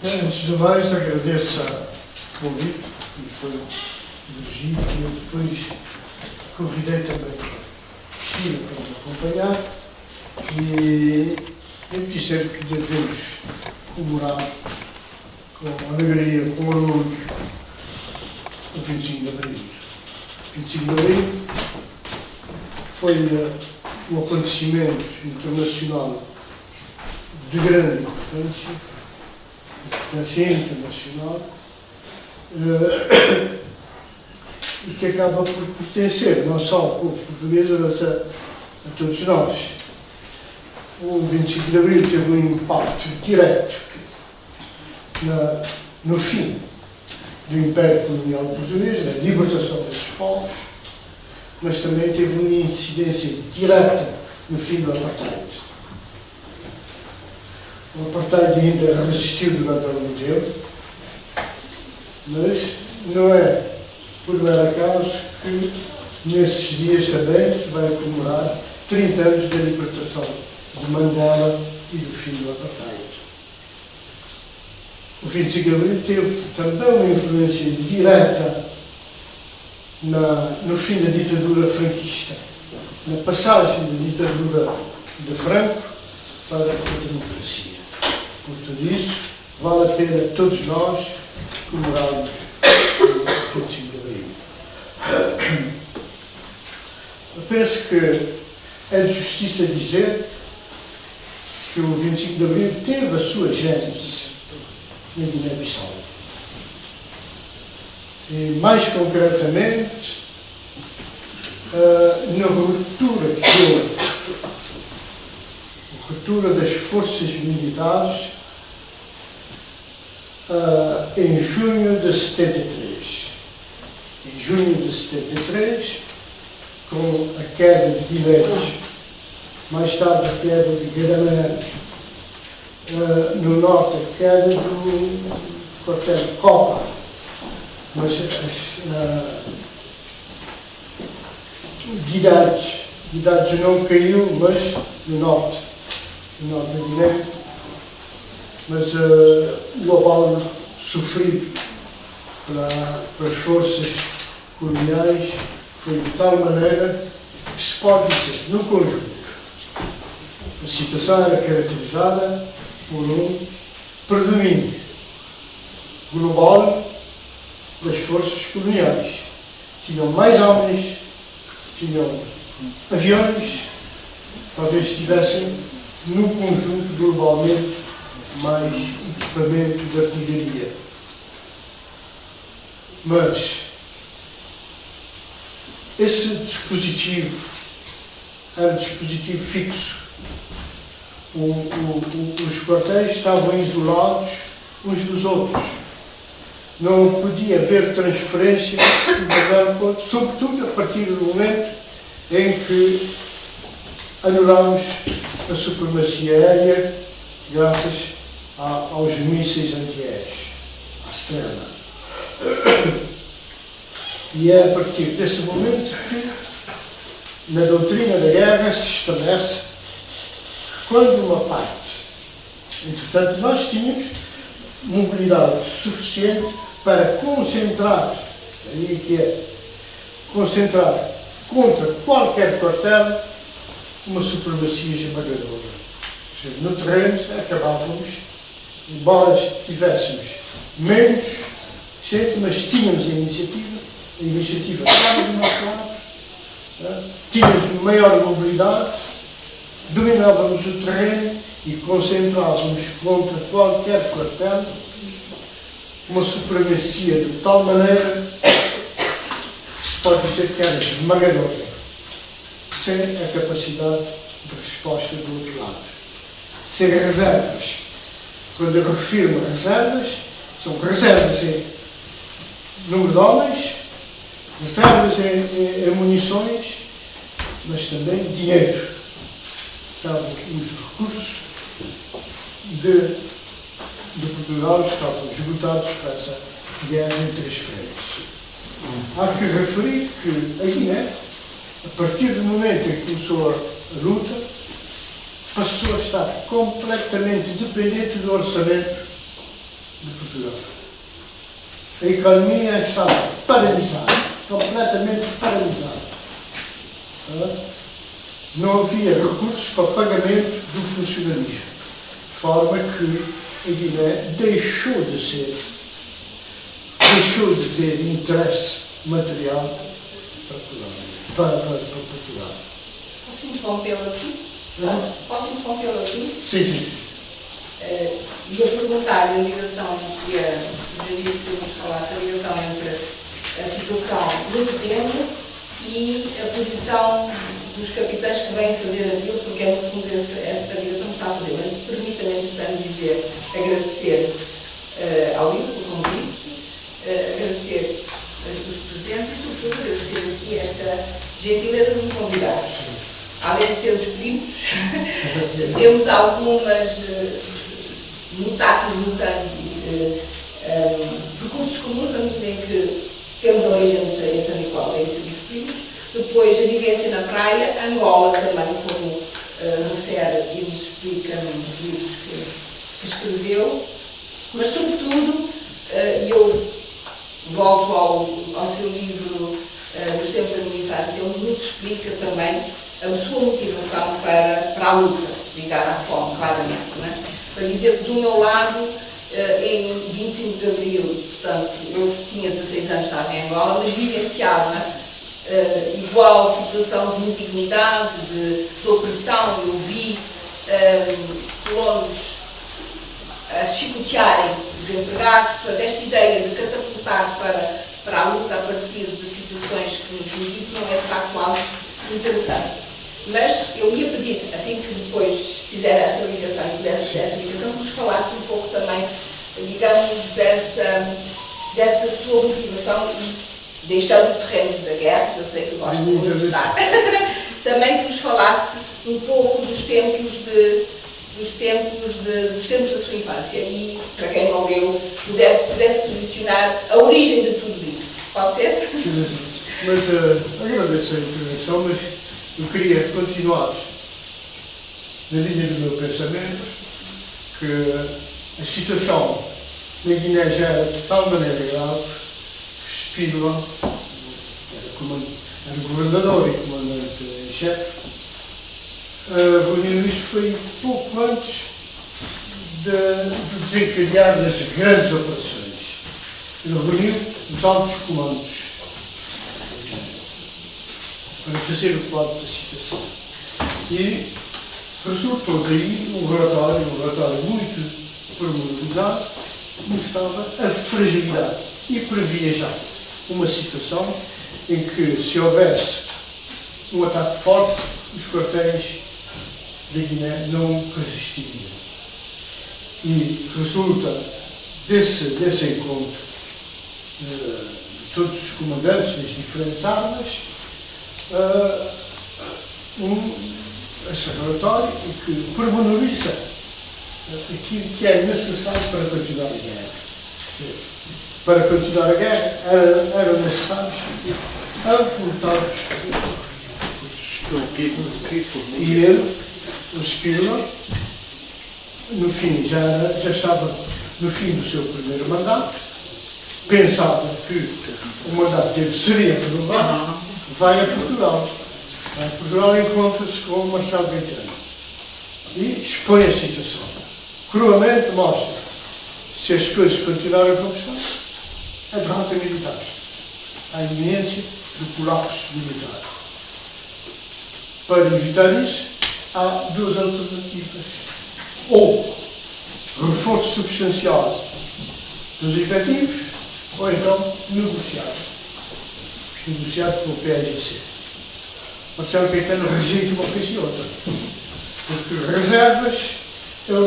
Antes de mais, agradeço o convite, que foi dirigido, e eu depois convidei também a Cristina para me acompanhar, e devo dizer que devemos comemorar com alegria, com orgulho, o 25 de Abril. O 25 de Abril foi um acontecimento internacional de grande importância internacional, e que acaba por pertencer não só ao povo português, mas a todos nós. O 25 de Abril teve um impacto direto no fim do Império Colonial Português, na libertação desses povos, mas também teve uma incidência direta no fim do apartheid. O apartheid ainda resistiu durante algum tempo, mas não é por mero acaso que nesses dias também se vai comemorar 30 anos da libertação de Mandela e do fim do apartheid. O 25 de Abril teve também uma influência direta no fim da ditadura franquista, na passagem da ditadura de Franco para a democracia. Por tudo isso, vale a pena todos nós comemorarmos o 25 de Abril. Eu penso que é de justiça dizer que o 25 de Abril teve a sua gênese na Guiné-Bissau. E, mais concretamente, na ruptura que houve, a ruptura das forças militares em junho de 73. Em junho de 73, com a queda de Guilherme, mais tarde a queda de Guiramã, no norte a queda do quartel de Copa, mas Guidades não caiu, mas no norte da Guiné, mas o abalo sofrido pelas forças coloniais foi de tal maneira que se pode dizer, no conjunto, a situação era caracterizada por um predomínio global das forças coloniais. Tinham mais homens, tinham aviões, talvez tivessem, no conjunto, globalmente, mais equipamento de artilharia. Mas esse dispositivo era um dispositivo fixo. Os quartéis estavam isolados uns dos outros. Não podia haver transferência de lugar para outro, sobretudo a partir do momento em que anulámos a supremacia aérea graças aos mísseis antiaéreos, à Estrela. E é a partir desse momento que, na doutrina da guerra, se estabelece que quando uma parte, entretanto, nós tínhamos mobilidade suficiente para concentrar, aí que é, concentrar contra qualquer quartel uma supremacia esmagadora. Ou seja, no terreno acabávamos, embora tivéssemos menos gente, mas tínhamos a iniciativa estava do nosso lado, tínhamos maior mobilidade, dominávamos o terreno e concentrávamos contra qualquer quartel uma supremacia de tal maneira que se pode dizer que era esmagadora, sem a capacidade de resposta do outro lado. Sem reservas. Quando eu refiro a reservas, são reservas em número de homens, reservas em munições, mas também dinheiro. Estavam os recursos de Portugal estavam esgotados para essa guerra em três frentes. Há que referir que a Guiné, a partir do momento em que começou a luta, passou a estar completamente dependente do orçamento de Portugal. A economia estava paralisada, completamente paralisada. Não havia recursos para pagamento do funcionalismo, de forma que a Guiné deixou de ter interesse material para Portugal. Posso interrompê-lo aqui? Não? Posso interrompê-lo aqui? Sim, sim. Ia perguntar-lhe a ligação, ia sugerir que nos falasse a ligação entre a situação do terreno e a posição dos capitães que vêm fazer aquilo, porque é no fundo essa ligação que está a fazer. Mas permita-me, entretanto, agradecer ao Lino pelo convite, agradecer os presentes e, sobretudo, agradecer a si esta gentileza de me convidar. Além de sermos primos, temos algumas mutatis mutandi, percursos comuns, na medida em que temos a origem em São Nicolau, em sermos primos. Depois, a vivência na praia, Angola também, como refere e nos explica nos livros que escreveu. Mas, sobretudo, eu volto ao seu livro Dos Tempos da Minha Infância, onde nos explica também a sua motivação para a luta, ligada à fome, claramente. Não é? Para dizer que, do meu lado, em 25 de Abril, portanto, eu tinha 16 anos, estava em Angola, mas vivenciava igual situação de indignidade, de opressão. Eu vi colonos a chicotearem os empregados. Portanto, esta ideia de catapultar para a luta a partir de situações que nos indicam não é de facto algo interessante. Mas eu ia pedir, assim que depois fizer essa ligação e pudesse essa ligação, que nos falasse um pouco também, digamos, dessa sua motivação e deixando o terreno da guerra, que eu sei que gosta muito de estar, também que nos falasse um pouco dos tempos da sua infância e, para quem não leu, pudesse posicionar a origem de tudo isso. Pode ser? Mas agradeço a intervenção, mas eu queria continuar na linha do meu pensamento que a situação na Guiné já era de tal maneira grave que Spínola era governador e comandante em chefe. Reuniu isto foi pouco antes de desencadear das grandes operações. Ele reuniu os altos comandos para fazer o quadro da situação. E resultou daí um relatório muito pormenorizado, que mostrava a fragilidade e previa já uma situação em que, se houvesse um ataque forte, os quartéis da Guiné não resistiriam. E resulta desse encontro de todos os comandantes das diferentes armas esse relatório que pormenoriza aquilo que é necessário para continuar a guerra. Para continuar a guerra eram necessários avultados recursos. E ele, o Spínola, no fim, já estava no fim do seu primeiro mandato, pensava que o mandato dele seria renovado, vai a Portugal. Portugal encontra-se com o Marcelo Caetano e expõe a situação. Cruamente mostra, se as coisas continuarem como estão, a derrota militar, a iminência do colapso militar. Para evitar isso, há duas alternativas. Ou reforço substancial dos efetivos, ou então negociado com o PAGC. Marcelo Caetano rejeita uma coisa e outra, porque reservas ele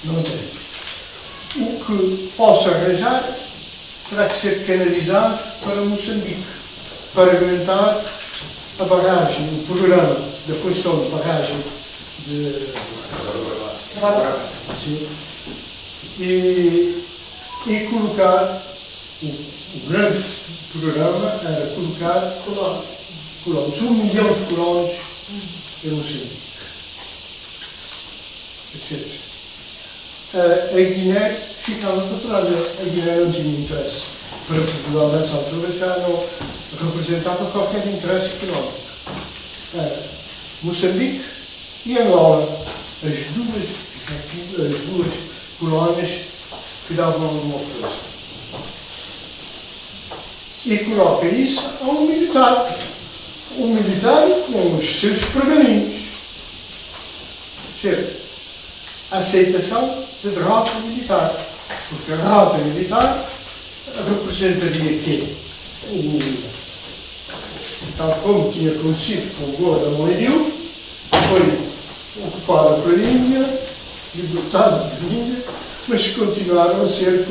não tem. O que possa arranjar terá que ser canalizado para Moçambique, para aguentar a barragem, o programa da construção de barragem de sim, e colocar o grande programa era colocar colonos, 1 milhão de colonos em Moçambique. a Guiné ficava para trás. A Guiné não tinha interesse. Para Portugal, nessa altura, já não representava qualquer interesse económico. Moçambique e Angola, as duas colónias que davam alguma coisa. E coloca isso a um militar com os seus pergaminhos. Certo? A aceitação da derrota militar. Porque a derrota militar representaria que, tal como tinha acontecido com o Goa da Moedil, foi ocupada por Índia, libertada por Índia, mas continuaram a ser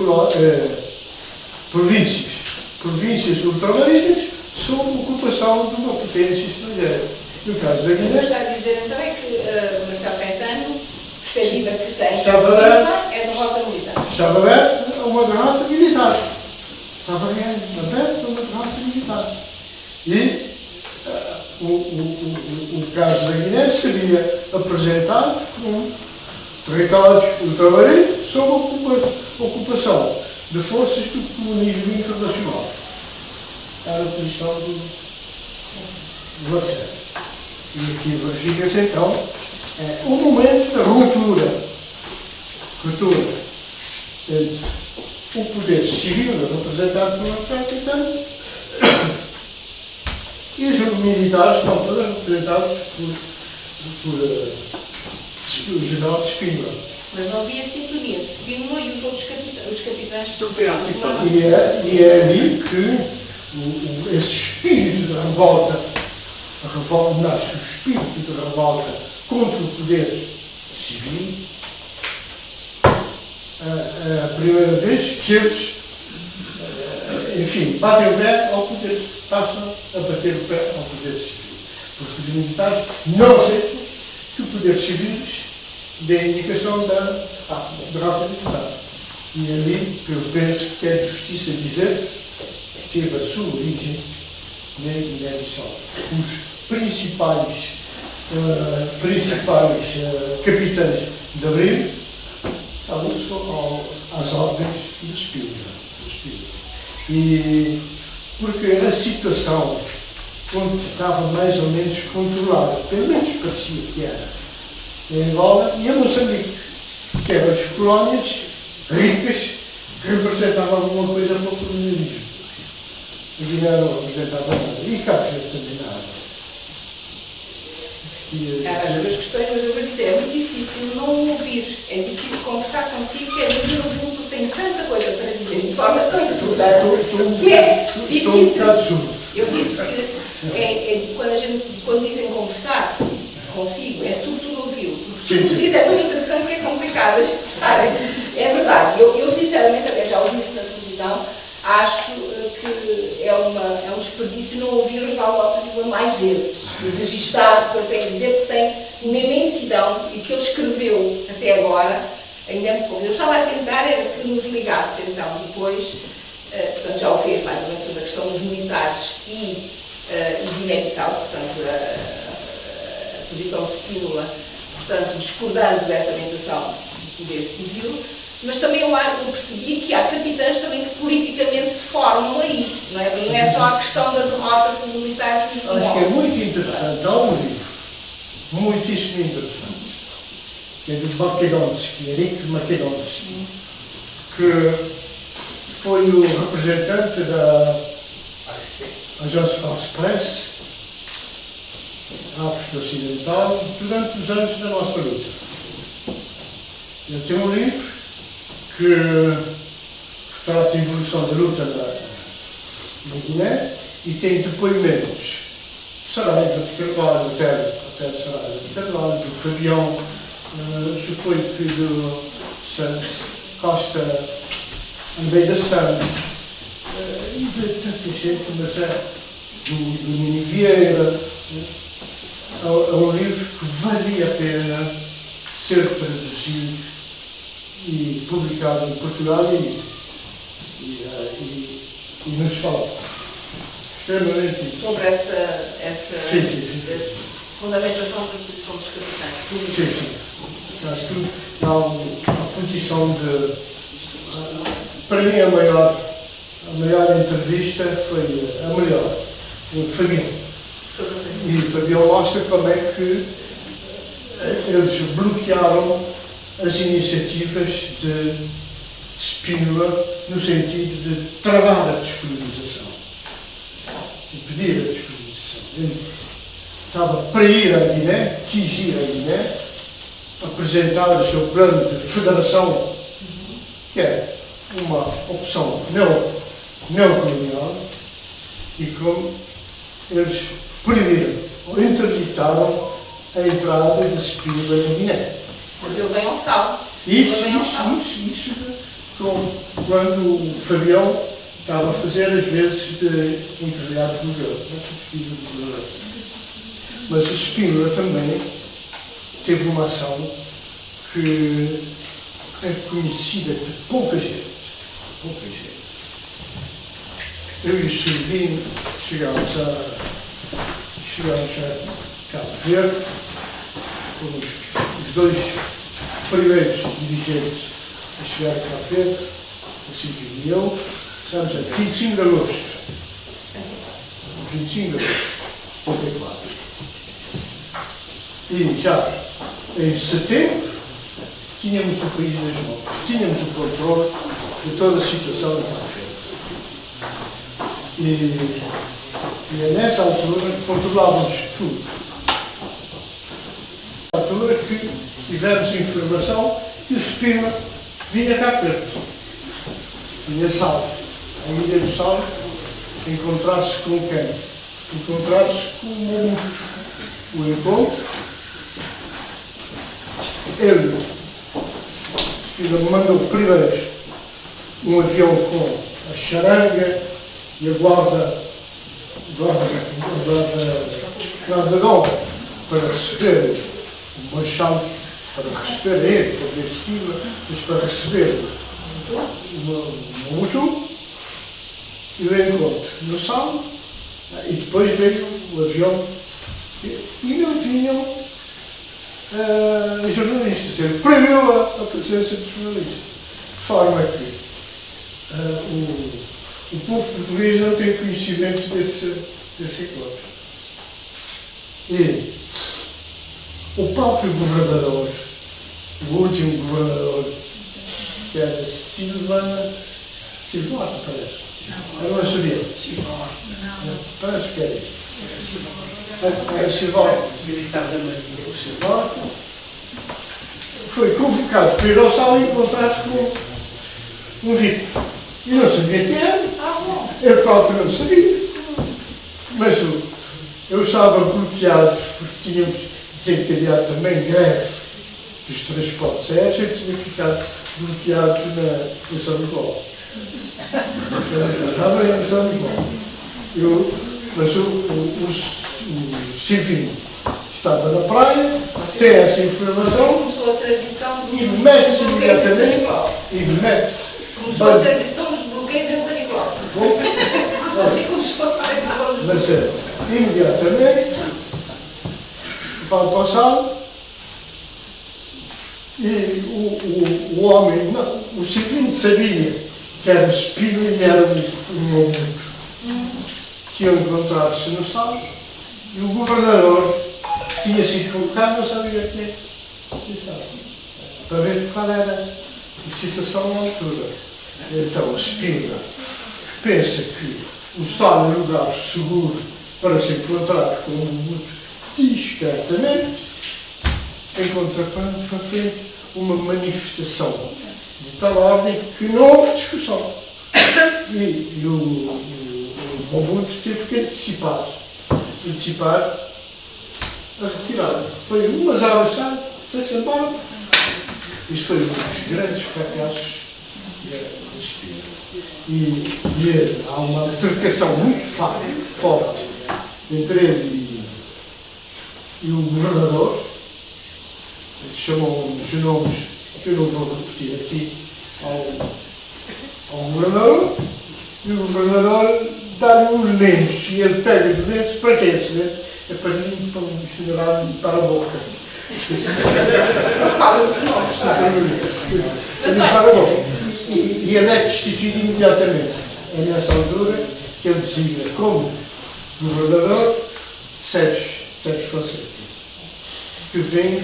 províncias ultramarinas sob ocupação de uma potência estrangeira. No caso da Guiné. Mas está a dizer então é que Marcelo Caetano, a perspectiva que tem é derrota militar. Estava aberto a uma derrota militar. Estava aberto a uma derrota militar. E o caso da Guiné seria apresentado como território ultramarino sob ocupação de forças do comunismo internacional. Era a posição do Marcelo. E aqui verifica-se então o momento da ruptura entre o poder civil representado por Marcelo Caetano e os militares estão todos representados por o general de Spínola. Mas não havia sintonia de Spínola e os capitães E é ali que esse espírito de revolta, nasce o espírito de revolta contra o poder civil. É a primeira vez que eles, enfim, batem o pé ao poder, passam a bater o pé ao poder civil. Porque os militares não aceitam que o poder civil dê a indicação da derrota militar. E ali, eu penso que é de justiça dizer que teve a sua origem na Guiné-Bissau. Os principais capitães de Abril estavam às ordens do Spínola. E porque a situação, quando estava mais ou menos controlada, pelo menos parecia que era, em Angola e em Moçambique, que eram as colónias ricas que representavam alguma coisa para o colonialismo. A Guiné não representava nada. E Cabo Verde também nada. Há as duas questões, mas eu vou dizer, é muito difícil não ouvir, é difícil conversar consigo, que é dizer ouvindo porque tenho tanta coisa para dizer de forma tão interessante, que é difícil. Eu disse que quando dizem conversar consigo, é sobretudo ouvi-lo, porque o que diz é tão interessante que é complicado as estarem. É verdade, eu sinceramente, até já ouvi isso na televisão, acho que é um desperdício não ouvir os Lopes mais vezes, registar, porque eu tenho a dizer que tem uma imensidão e que ele escreveu até agora, ainda é muito pouco. Eu estava a tentar era que nos ligasse então depois, portanto já o fez mais ou menos toda a questão dos militares e Guiné-Bissau, portanto a posição de Spínola, portanto discordando dessa orientação do poder civil. Mas também eu percebi que há capitães também que politicamente se formam aí, não é só a questão da derrota militar que nos acho que é muito interessante, há um livro, muitíssimo interessante, que é do Makedonsky, Eric Makedonsky, que foi o representante da Agence France-Presse, África Ocidental, durante os anos da nossa luta. Ele tem um livro que trata a evolução da luta na Guiné e tem depoimentos de Saraiva de Carvalho, até de Saraiva de Carvalho, do Fabião, suponho que do Santos Costa Almeida Santos, e de tanta gente, mas do Nini Vieira. É um livro que valia a pena ser traduzido e publicado em Portugal e na escola. Extremamente sobre essa sim. fundamentação da posição dos capitães. Sim. Acho que há exposição de... Para mim a maior entrevista foi a melhor, o Fabião. E o Fabião mostra como é que eles bloquearam as iniciativas de Spínola no sentido de travar a descolonização, impedir a descolonização. Ele estava para ir à Guiné, quis ir à Guiné, apresentar o seu plano de federação, que é uma opção neocolonial, e como eles proibiram ou interditaram a entrada de Spínola na Guiné. Mas ele vem ao sal. Isso, quando o Fabião estava a fazer as vezes de empregado do governo, substituto do governo. Mas o Spínola também teve uma ação que é conhecida de pouca gente. Eu e o Silvino chegámos a Cabo Verde, os dois primeiros dirigentes a chegar a Cabo Verde, o Silvino e eu, estamos a 25 de agosto. 25 de agosto de 74. E já em setembro tínhamos o país nas mãos, tínhamos o controle de toda a situação da Cabo Verde. E é nessa altura que controlávamos tudo. Na altura que tivemos informação que o Spínola vinha cá perto. Vinha Sal. A Ilha do Sal, encontrar-se com quem? Encontrar-se com o encontro. Ele, Spínola, mandou primeiro um avião com a charanga e a guarda de honra para receber o Marechal, para receber ele, para ver Spínola, mas para receber o Mobutu e o encontro no Sal, e depois veio o avião e não vinham jornalistas. Ele proibiu a presença dos jornalistas, de forma que o povo português não tem conhecimento desse encontro. E o próprio governador, o último governador, que era Silvato, parece. Eu não sabia. Parece que era isso. Era Silvato. Militar da Marinha. O Silvato foi convocado para ir ao Sal e encontrar-se com um VIP. E não sabia quem era. Eu próprio não sabia. Mas eu estava bloqueado porque tínhamos desencadeado também greve dos transportes aéreos. Eu tinha ficado bloqueado em São Miguel. Estava em São Miguel. Mas o Silvino estava na praia, tem essa informação. Começou a tradição E mete-se imediatamente. Começou a tradição dos bloqueios em São Nicolau. Assim começou a tradição dos bloqueios. Mas imediatamente vai para o Sal e o homem, não, o Silvino sabia que era Spínola e era um Mobutu, que iam encontrar-se no Sal, e o governador tinha sido convocado, não sabia quem estava, para ver qual era a situação na altura. Então, o Spínola pensa que o Sal é um lugar seguro para se encontrar com o Mobutu discretamente, encontra para frente uma manifestação de tal ordem que não houve discussão. E o Mobutu teve que antecipar a retirada. Foi umas horas tarde, foi-se embora. Isso foi um dos grandes fracassos da Spínola. E há uma altercação muito forte entre ele e o governador. Eles chamam os nomes que eu não vou repetir aqui ao governador, e o governador dá-lhe um lenço, e ele pega o lenço. Para que esse lenço? É para limpar a boca. Por causa dos nomes. Mas bem, E ele é destituído imediatamente. É nessa altura que ele designa como governador Sérgio Fonseca, que vem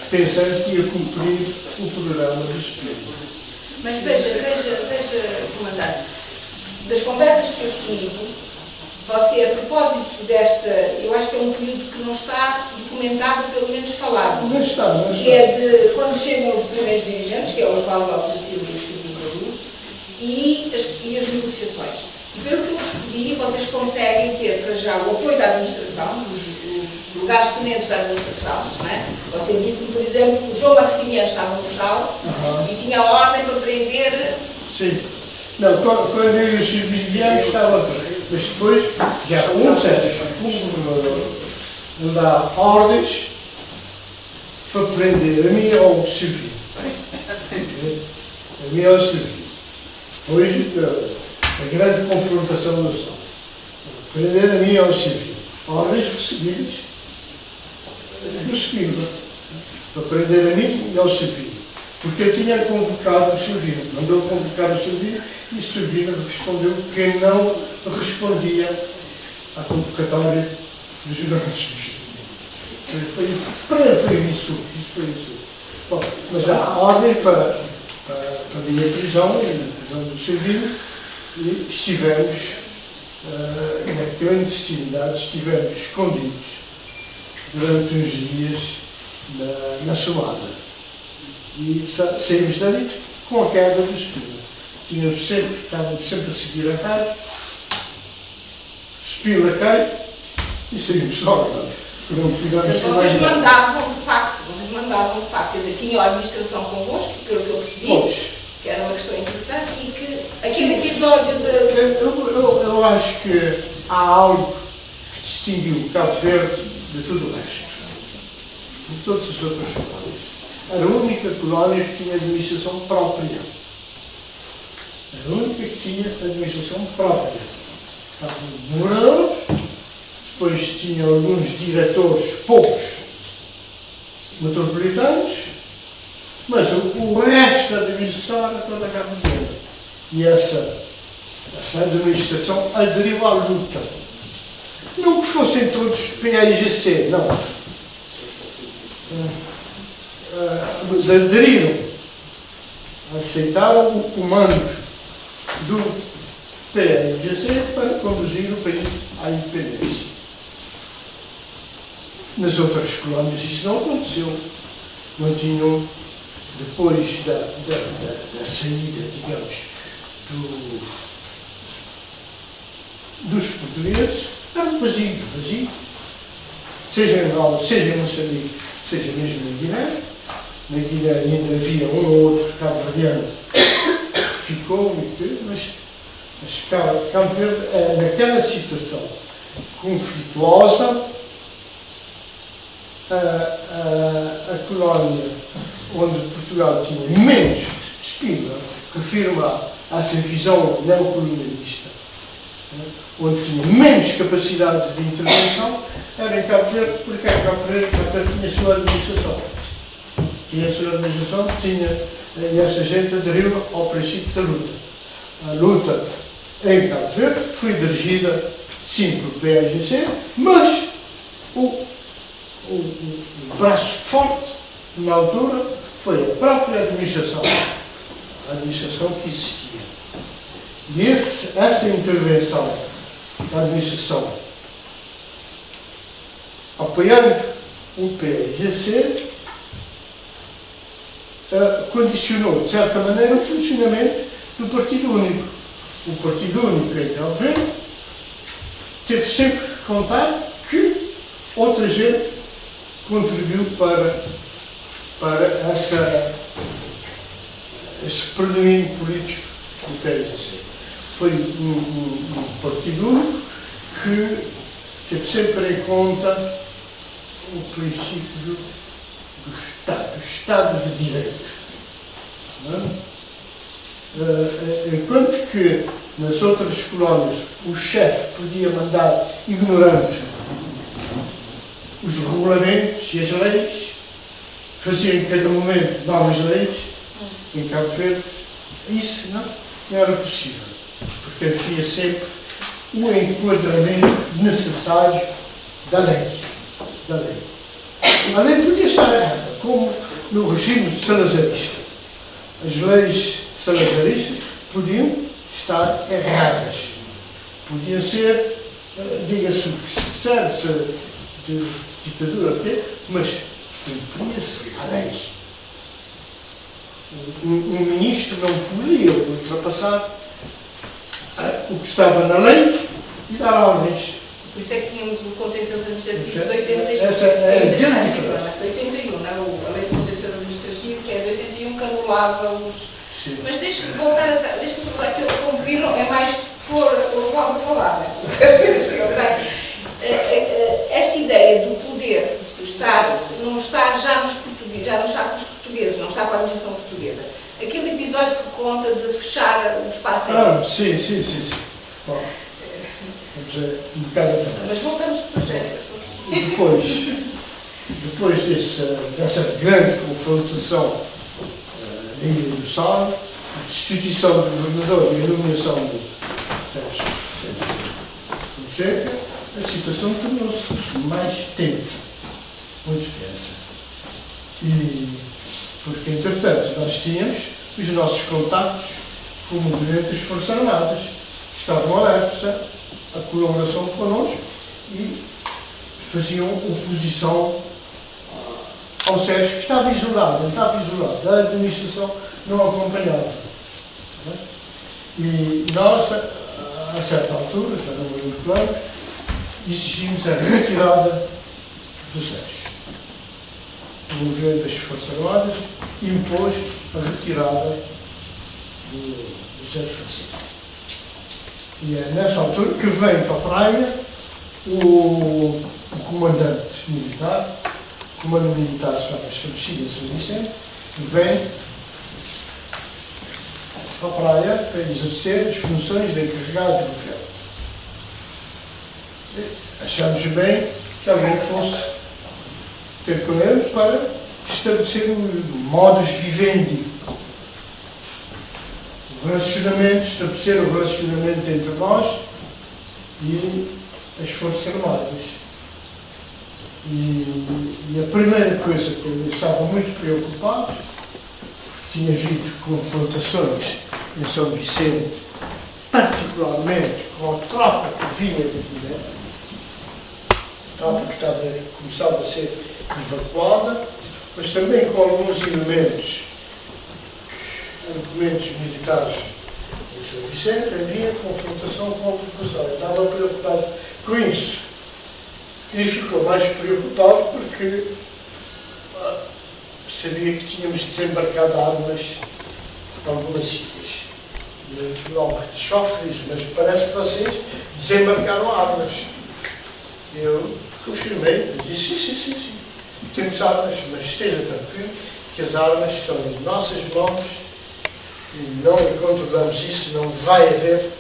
pensando que ia cumprir o programa do Supremo. mas veja, comandante, das conversas que eu comigo, você, a propósito desta, eu acho que é um período que não está documentado, pelo menos falado, Não está. que é de quando chegam os primeiros dirigentes, que é o Osvaldo Alves da Silva e o Silvio da Luz, e as negociações. E pelo que eu percebi, vocês conseguem ter para já o apoio da administração, dos lugares tenentes da administração, não é? Você disse-me, por exemplo, que o João Maximiano estava no sal e tinha ordem para prender. Sim. Não, quando eu e o Silvio viemos estava. Mas depois, já com Sérgio, como governador, me dá ordens para prender a mim ou o Silvio. A mim ou o Silvio. Hoje, a grande confrontação do Sal. Prender a mim ou o Silvio. Ordens recebidas do Silvio. Para prender a mim e ao Silvio. Porque eu tinha convocado o Silvio. Mandou convocar o Silvio e o Silvio respondeu que não respondia à convocatória dos jornalistas. Foi isso. Bom, mas há ordem para a minha prisão, e na prisão do Silvio, e estivemos na clandestinidade, estivemos escondidos durante uns dias na Somada. E saímos dali com a queda do Espírito. Estávamos sempre a seguir a cara, Espírito cai e saímos só. Vocês mandavam de facto, quer dizer, tinham a administração convosco, pelo que eu percebi, que era uma questão interessante, e que aquele episódio de... Eu acho que há algo que distinguiu Cabo Verde de tudo o resto, de todas as outras colónias. Era a única colónia que tinha administração própria. Era a única que tinha administração própria. Estava o governador, depois tinha alguns diretores, poucos, metropolitanos, mas o resto da administração era toda Cabo Verde. E essa administração aderiu à luta. Não que fossem todos PAIGC, não. Mas aderiram, aceitaram o comando do PAIGC para conduzir o país à independência. Nas outras colónias isso não aconteceu. Não tinham, depois da saída, digamos, dos portugueses, era vazio. Seja em Angola, seja em Moçambique, seja mesmo na Guiné. Na Guiné ainda havia um ou outro cabo-verdiano que ficou, mas Cabo Verde, naquela situação conflituosa, a colónia onde Portugal tinha menos estima, refiro-me a essa visão neocolonialista, onde tinha menos capacidade de intervenção, era em Cabo Verde, porque Cabo Verde tinha a sua administração. E essa gente aderiu ao princípio da luta. A luta em Cabo Verde foi dirigida, sim, pelo PAIGC, mas o braço forte, na altura, foi a própria administração, a administração que existia. E essa intervenção da administração, apoiando o PAIGC, condicionou, de certa maneira, o funcionamento do Partido Único. O Partido Único em Cabo Verde teve sempre que contar que outra gente contribuiu para esse predomínio político do PAIGC. Foi um Partido Único que teve sempre em conta o princípio do Estado de Direito. Enquanto que nas outras colónias o chefe podia mandar ignorando os regulamentos e as leis, fazia em cada momento novas leis em Cabo Verde. Isso não era possível, porque havia sempre o enquadramento necessário da lei. A lei podia estar errada, como no regime salazarista. As leis salazaristas podiam estar erradas. Podiam ser, diga-se o que quiser, de ditadura até, mas cumpria-se a lei. Um ministro não podia ultrapassar o que estava na lei e dar ordens. Por isso é que tínhamos o contencioso administrativo de 81. Essa é a grande diferença. De 81, não é? A lei de contencioso administrativo, que é de 81, que anulava os... Sim. Mas deixe-me voltar atrás, deixe-me falar, que como viram, é mais pôr o Valdo a falar, não é? Esta ideia do poder não está já nos portugueses, já não está com os portugueses, não está com a administração portuguesa. Aquele episódio que conta de fechar o espaço sim. Bom, vamos dizer, um bocado atrás. Mas voltamos para o projeto. Depois dessa grande confrontação na Ilha do Sal, a destituição do governador e a nomeação do Sérgio Fonseca, a situação tornou-se mais tensa, muito tensa. E porque, entretanto, nós tínhamos os nossos contactos com o movimento das Forças Armadas, que estavam alertas à colaboração connosco e faziam oposição ao Sérgio, que estava isolado, a administração não acompanhava. E nós, a certa altura, já não muito claro, exigimos a retirada do Sérgio. O governo das Forças Armadas impôs a retirada do Sérgio Fonseca. E é nessa altura que vem para a praia o comandante militar, o comando militar estava estabelecido em São Vicente, e vem para a praia para exercer as funções de encarregado do governo. Achamos bem que alguém fosse ter com ele para estabelecer modus vivendi, estabelecer o relacionamento entre nós e as Forças Armadas. E a primeira coisa que ele estava muito preocupado, tinha havido confrontações em São Vicente, particularmente com a tropa que vinha daqui dentro, a tropa que começava a ser evacuada, mas também com alguns argumentos militares em São Vicente, havia confrontação com a população. Eu estava preocupado com isso. E ficou mais preocupado porque sabia que tínhamos desembarcado armas em algumas ilhas. Logo de chofres, mas parece que vocês desembarcaram armas. Eu confirmei, disse sim. Temos armas, mas esteja tranquilo que as armas estão em nossas mãos e não controlamos isso, não vai haver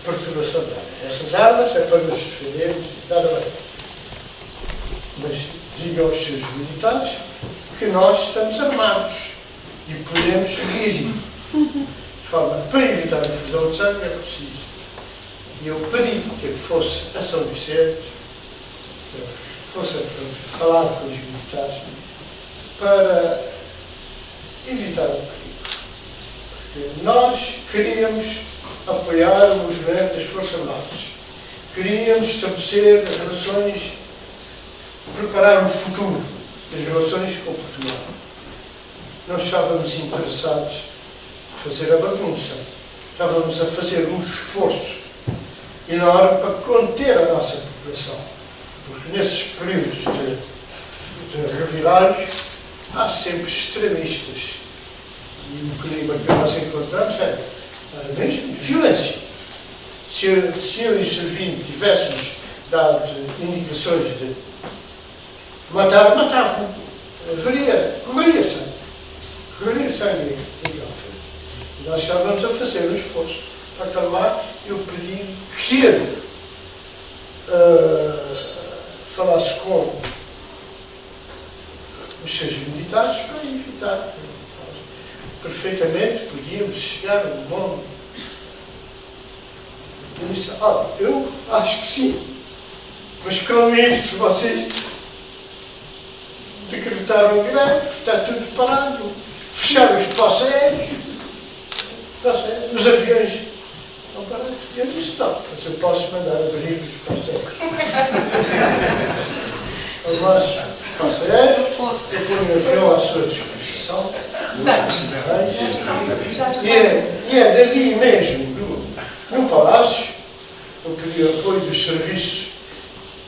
perturbação de armas. Essas armas é para nos defendermos, nada bem. Mas diga aos seus militares que nós estamos armados e podemos reagir. De forma, para evitar a infusão de sangue é preciso. E eu pedi que ele fosse a São Vicente, fosse a falar com os militares para evitar o perigo. Porque nós queríamos apoiar o movimento das Forças Armadas. Queríamos estabelecer as relações, preparar o futuro das relações com Portugal. Não estávamos interessados em fazer a bagunça. Estávamos a fazer um esforço enorme para conter a nossa população. Porque nesses períodos de reviralhos há sempre extremistas. E o clima que nós encontramos é mesmo violência. Se eu e o Servino tivéssemos dado indicações de matar, matavam. Correria sangue. E nós estávamos a fazer um esforço para acalmar. Eu pedi que ele falasse com os seus militares para evitar. Perfeitamente podíamos chegar a um mundo. Eu disse, eu acho que sim, mas com isso vocês decretaram greve, está tudo parado, fecharam os espaços aéreos, os aviões não pararam. Eu disse, não, mas eu posso mandar abrir os espaços aéreos. Mas, espaço aéreo, eu ponho o avião à sua disposição. E é dali mesmo, no Palácio, eu pedi apoio dos serviços,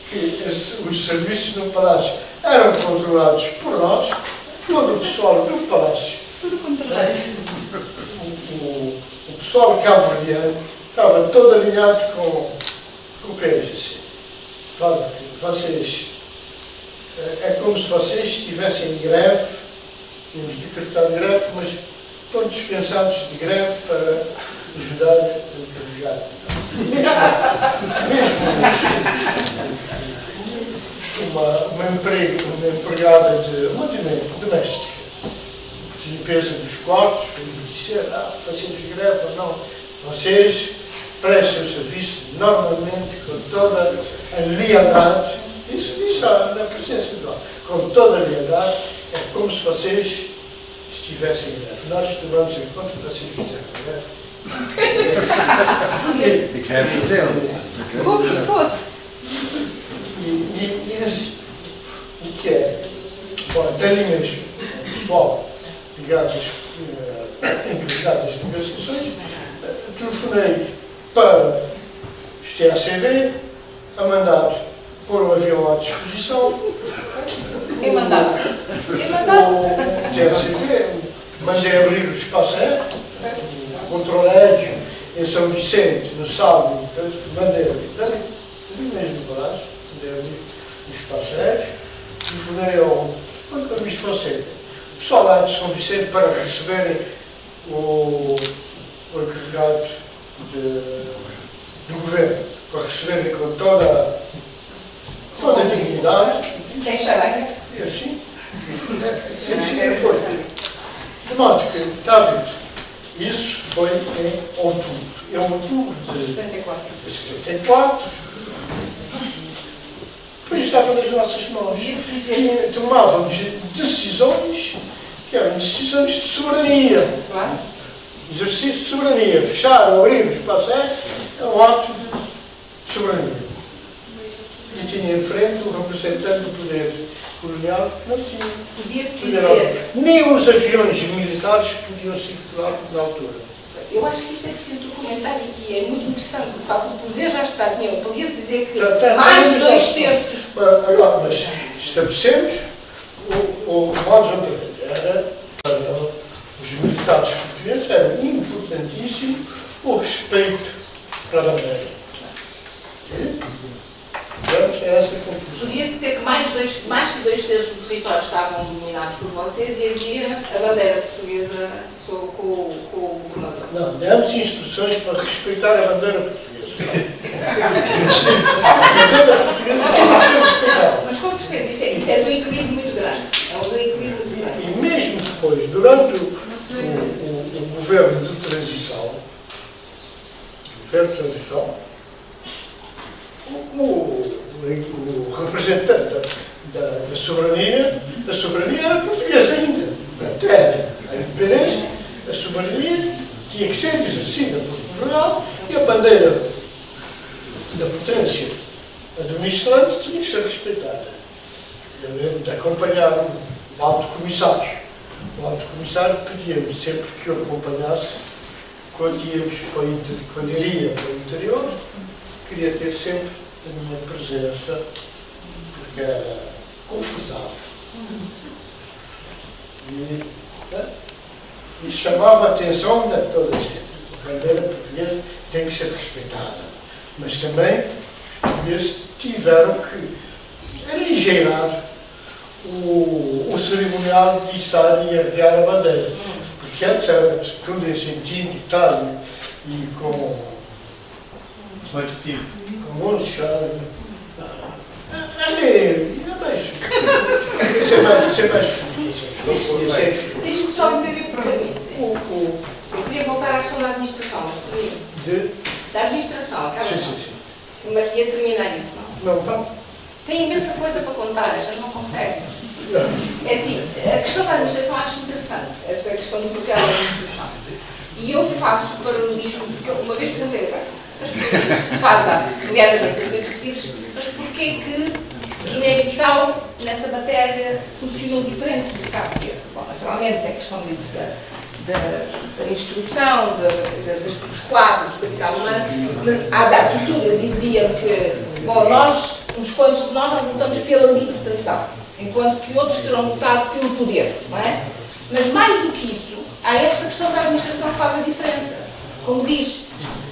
que os serviços no Palácio eram controlados por nós, todo o pessoal do Palácio. Tudo controlado. O pessoal cabo-verdiano estava todo alinhado com o PSC. Claro que vocês, é como se vocês estivessem em greve, tínhamos decretado greve, mas estão dispensados de greve para ajudar a carregar. Mesmo uma empregada uma doméstica, de limpeza dos quartos, para me dizer, fazemos greve ou não. Vocês prestam o serviço normalmente, com toda a lealdade. Isso na presença do ar. Com toda a lealdade, é como se vocês estivessem em greve. Nós tomamos em conta que vocês fizeram greve. Como se fosse. E o que é? Bom, dali mesmo, o pessoal ligado às negociações, telefonei para os TACV a mandar pôr um avião à disposição. Quem mandava? O TACV, mandei abrir o espaço aéreo, o controle aéreo em São Vicente, no sábado, mandei abrir. Dali mesmo no Palácio, mandei abrir o espaço aéreo, telefonei ao Ministro Fonseca. O pessoal lá de São Vicente para receberem o encarregado do governo, para receberem com toda a dignidade. Sem charanha. E assim, sempre foi. De modo que, está a ver, isso foi em outubro. Em outubro de 74. Depois estava nas nossas mãos. Tomávamos decisões que eram decisões de soberania. Claro. Exercício de soberania. Fechar ou abrir o espaço aéreo é um ato de soberania. E tinha em frente o representante do poder colonial que não tinha. Podia-se dizer. Nem os aviões militares podiam circular na altura. Eu acho que isto é preciso documentar e é muito interessante, porque de facto o poder já está. Podia-se dizer que mais de 2/3. Agora, mas estabelecemos o modo outra vez. Era para os militares portugueses, era importantíssimo o respeito para a bandeira. Chegamos a essa conclusão. Podia-se dizer que mais que 2/3 do território estavam dominados por vocês e havia a bandeira portuguesa com o governador. Não, demos instruções para respeitar a bandeira portuguesa. A bandeira portuguesa tinha que ser respeitada. Mas com certeza, isso é de um equilíbrio muito grande. É um equilíbrio muito grande. E mesmo depois, durante o governo de transição, o representante da soberania era português ainda. Até a independência, a soberania tinha que ser exercida por Portugal e a bandeira da potência administrante tinha que ser respeitada. Eu lembro de acompanhar o alto comissário. O alto comissário pedia-me sempre que eu acompanhasse quando iria para o interior, queria ter sempre a minha presença, porque era confortável. E chamava a atenção de toda a gente. A bandeira portuguesa tem que ser respeitada. Mas também os portugueses tiveram que aligeirar o cerimonial de içar e arriar a bandeira. Porque antes era tudo em sentido Itália e com música. Ali, é mais Deixa-me só eu queria voltar à questão da administração, mas termino. Da administração, aquela mas ia terminar isso, não? Não. Tem imensa coisa para contar, a gente não consegue. É assim, a questão da administração acho interessante, essa questão do papel da administração. E eu faço para o disco, porque uma vez perguntei, mas porquê que se faz, nomeadamente, mas porquê que Guiné-Bissau, nessa matéria, funcionou diferente do Cabo Verde? Bom, naturalmente, é questão da instrução, dos quadros do capital humano, mas a da atitude dizia que, bom, uns quantos de nós lutamos pela libertação, enquanto que outros terão lutado pelo poder, não é? Mas mais do que isso, há esta questão da administração que faz a diferença. Como diz,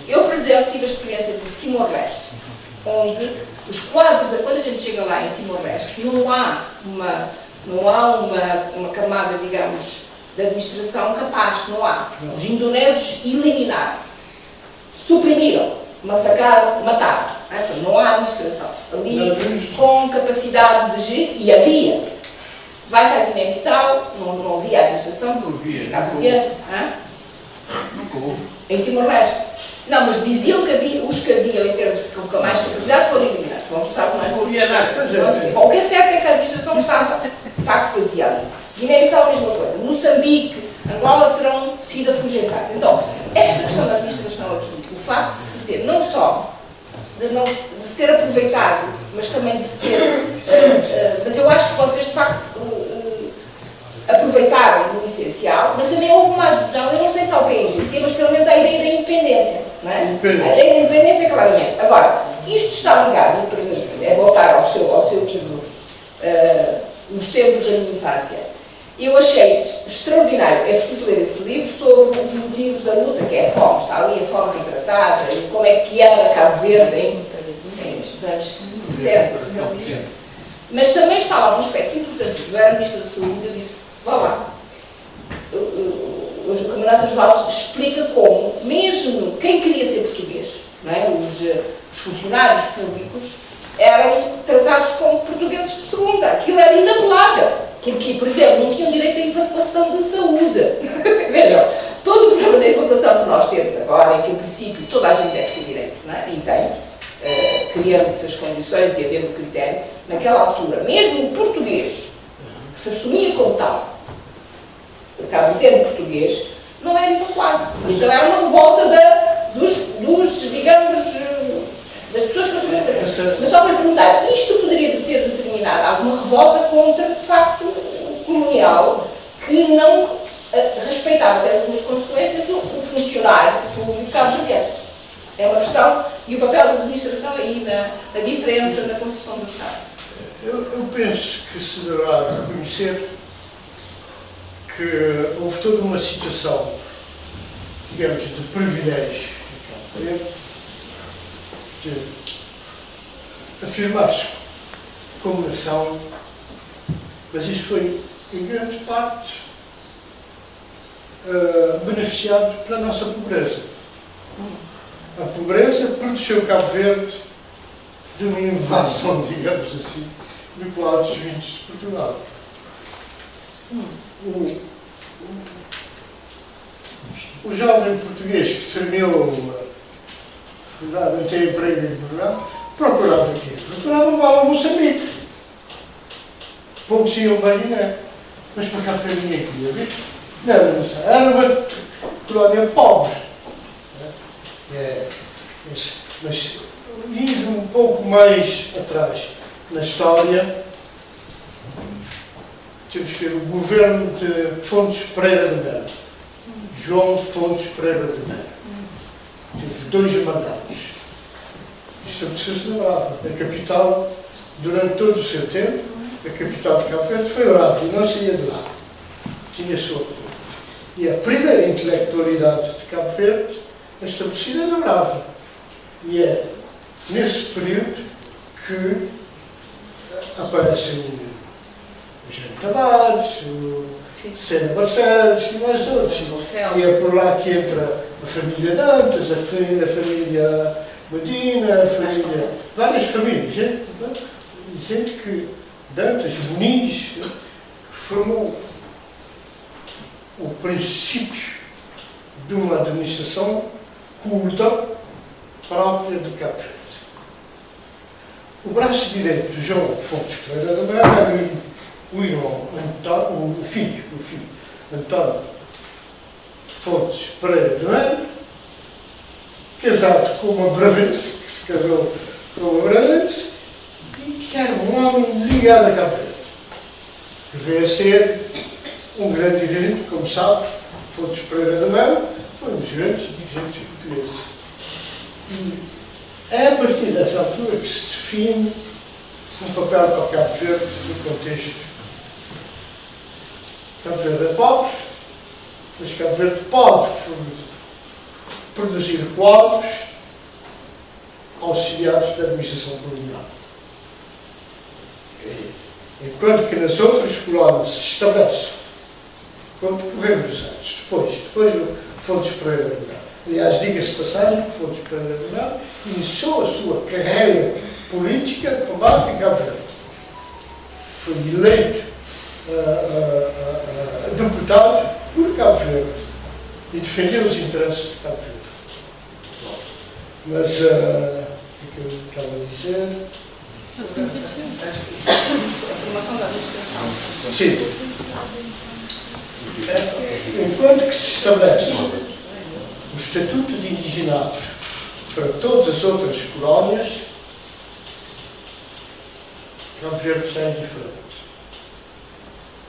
eu, por exemplo, tive a experiência de Timor-Leste, onde os quadros, quando a gente chega lá em Timor-Leste, não há uma camada, digamos, de administração capaz, não há. Os indonésios eliminaram, suprimiram, massacraram, mataram. Não há administração. Ali, com capacidade de gerir, e havia. Vai-se à Guiné-Bissau, não havia administração, Cabo Verde, em Timor-Leste. Não, mas diziam que havia, os que haviam em termos de mais capacidade foram eliminados. Bom, tu sabes mais. Bom, o que é certo é que a administração estava, de facto, vaziada. Guiné-Bissau a mesma coisa. Moçambique, Angola terão sido afugentados. Então, esta questão da administração aqui, o facto de se ter, não só de ser aproveitado, mas também de se ter. Mas eu acho que vocês, de facto, aproveitaram o essencial, mas também houve uma adesão, eu não sei se ao PIGC, mas pelo menos à ideia da independência. Não é? A ideia da independência, claramente. Agora, isto está ligado, é voltar ao seu título, nos tempos da minha infância. Eu achei extraordinário, é preciso ler esse livro sobre os motivos da luta, que é a fome, está ali a fome retratada, e como é que era Cabo Verde nos anos 60. Mas também está lá um aspecto importante, o Ministro da Saúde disse, vá lá, o Comandante dos Vales explica como, mesmo quem queria ser português, não é? Os funcionários públicos, eram tratados como portugueses de segunda, aquilo era inapelável. Porque, por exemplo, não tinham direito à evacuação da saúde. Vejam, todo o programa da evacuação que nós temos agora, em que, em princípio, toda a gente deve ter direito, não é? E tem, criando-se as condições e havendo critério, naquela altura, mesmo o português, que se assumia como tal, o cabo verde português, não era evacuado. Então era uma revolta dos, digamos, das pessoas que assumiam. Mas só para perguntar, isto poderia ter determinado alguma revolta contra, de facto, o colonial, que não respeitava até as consequências do funcionário público cabo-verdiano. É uma questão, e o papel da administração aí na diferença na construção do Estado. Eu penso que se deverá reconhecer que houve toda uma situação, digamos, de privilégio, de afirmar-se como nação, mas isso foi, em grande parte, beneficiado pela nossa pobreza. A pobreza protegeu Cabo Verde de uma invasão, digamos assim, de quadros vindos de Portugal. O jovem português que terminou não tem emprego em Portugal, procurava o quê? Procurava um bala Moçambique. Poucos iam bem, né? Mas para cá foi ninguém que ia ver. Não, era uma colónia pobre. Mas indo um pouco mais atrás na história, temos que ver o governo de Fontes Pereira de Melo. João Fontes Pereira de Melo. Teve 2 mandatos. Estabeleceu-se na Brava. A capital, durante todo o seu tempo, a capital de Cabo Verde foi Brava e não saía de lá. Tinha sua política. E a primeira intelectualidade de Cabo Verde é estabelecida na Brava. E é nesse período que aparecem o Jean Tavares, o Sena Barcelos e mais outros. E é por lá que entra a família Dantas, a família Medina, a família... várias famílias, gente que Dantas, Muniz, formou o princípio de uma administração culta própria de Cabo Verde. O braço direito de João Fontes Pereira da Mel era o irmão, o filho, António Fontes Pereira da Mel, casado com uma bravense, que se casou com uma bravense, e que era um homem ligado a Cabo Verde, que veio a ser um grande dirigente, como sabe. Fontes Pereira da Mel foi um dos grandes dirigentes portugueses. E é a partir dessa altura que se define um papel para o Cabo Verde no contexto. Cabo Verde é pobre, mas Cabo Verde pode produzir quadros auxiliares da administração colonial. Enquanto que nas outras colónias se estabelece, quando governo dos anos, depois do Fontes Pereira da Mel. Aliás, diga-se passagem que Fontes Pereira da Mel iniciou a sua carreira política com base em Cabo Verde. Foi eleito deputado por Cabo Verde e defendeu os interesses de Cabo Verde. Mas, o que eu estava a dizer? A formação da administração. Sim. Enquanto que se estabelece o Estatuto de Indigenato para todas as outras colónias, Cabo Verde já é diferente.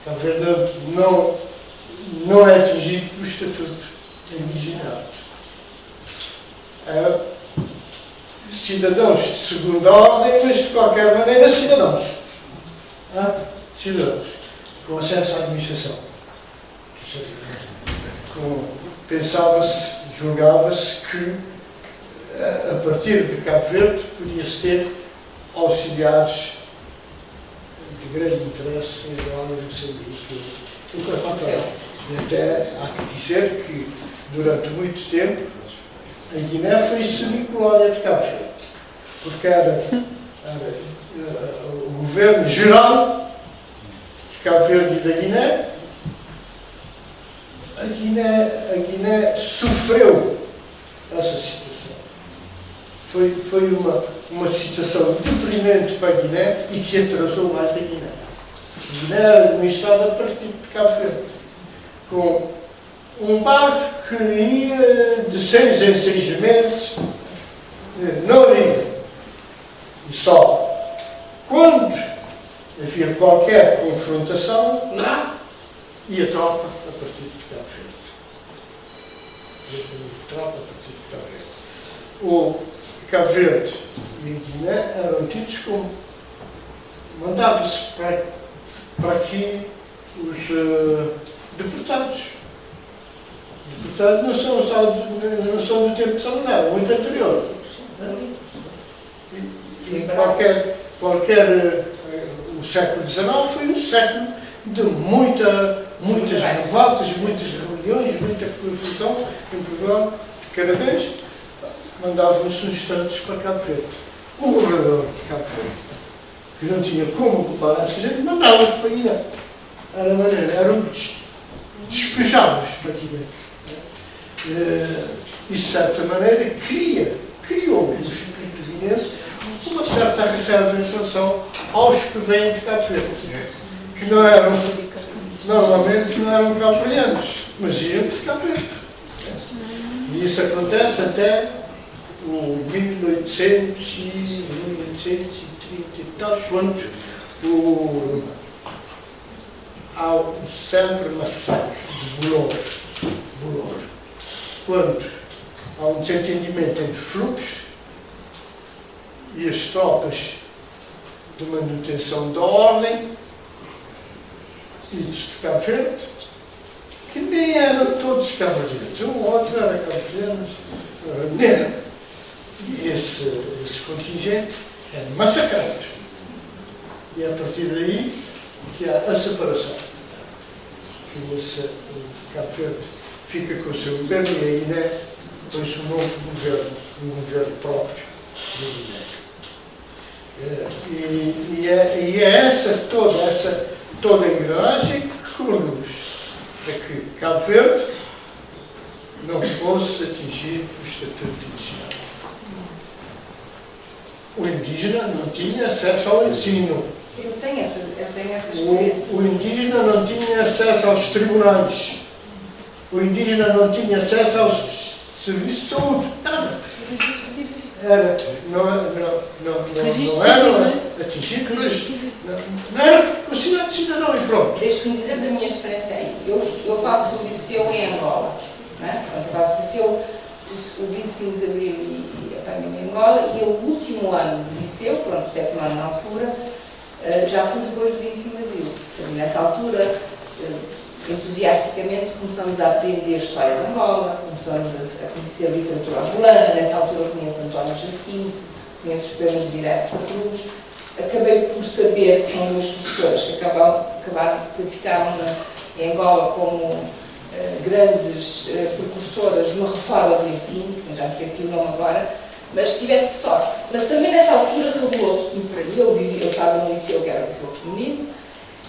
Cabo Verde não é atingido pelo Estatuto de Indigenato. É cidadãos de segunda ordem, mas de qualquer maneira cidadãos. Cidadãos, com acesso à administração. Pensava-se, julgava-se que a partir de Cabo Verde podia-se ter auxiliares de grande interesse em Angola e Moçambique. E até há que dizer que durante muito tempo a Guiné foi semicolónia de Cabo Verde, porque era o governo geral de Cabo Verde e da Guiné. A Guiné sofreu essa situação. Foi uma situação deprimente para a Guiné e que atrasou mais a Guiné. A Guiné era administrada a partir de Cabo Verde, com um barco que ia de 6 em 6 meses, não havia. E só quando havia qualquer confrontação, lá ia a tropa a partir de Cabo Verde. O Cabo Verde e a Guiné eram tidos como mandava-se para aqui os deportados. Deportados não são do tempo que são nada, muito anterior. O século XIX foi um século de muitas revoltas, muitas rebeliões, muita confusão em Portugal. Cada vez mandavam-se uns instantes para Cabo Verde. O governador de Cabo Verde, que não tinha como ocupar essa gente, mandava-os para Guiné. Era a maneira, eram despejados para aqui dentro. E, de certa maneira, criou no espírito guinense uma certa reserva em relação aos que vêm de Cabo Verde, que normalmente não eram cabo-verdianos, mas iam de Cabo Verde. E isso acontece até o 1830 e tal, quando há o célebre massacre de Bolor, quando há um desentendimento entre Flux e as tropas de manutenção da ordem e de Cabo Verde, que nem eram todos cabo-verdianos. Um ou outro era cabo-verdiano, e esse contingente é massacrado. E é a partir daí que há a separação. Que o Cabo Verde fica com o seu governo e a Guiné põe-se um novo governo, um governo próprio da Guiné. E é toda a engrenagem que conduz a que Cabo Verde não fosse atingido o estatuto de indígena. O indígena não tinha acesso ao ensino. Eu tenho essa experiência. O indígena não tinha acesso aos tribunais. O indígena não tinha acesso aos serviços de saúde. Nada. Era, não era atingido, não era considerado cidadão e pronto. Deixe-me dizer da minha experiência aí. Eu faço o liceu em Angola. Né? Eu faço o liceu o 25 de Abril e apanho-me em Angola, e o último ano de liceu, pronto, o 7º ano na altura, já fui depois do 25 de Abril. Nessa altura, entusiasticamente, começamos a aprender a história de Angola, começamos a conhecer a literatura angolana. Nessa altura eu conheço António Jacinto, conheço os poemas diretos da Cruz. Acabei por saber que são duas professoras que ficaram em Angola como grandes precursoras de uma reforma do ensino, que já me esqueci o nome agora, mas tivesse sorte. Mas também nessa altura revelou-se para mim, eu estava num liceu que era o liceu feminino,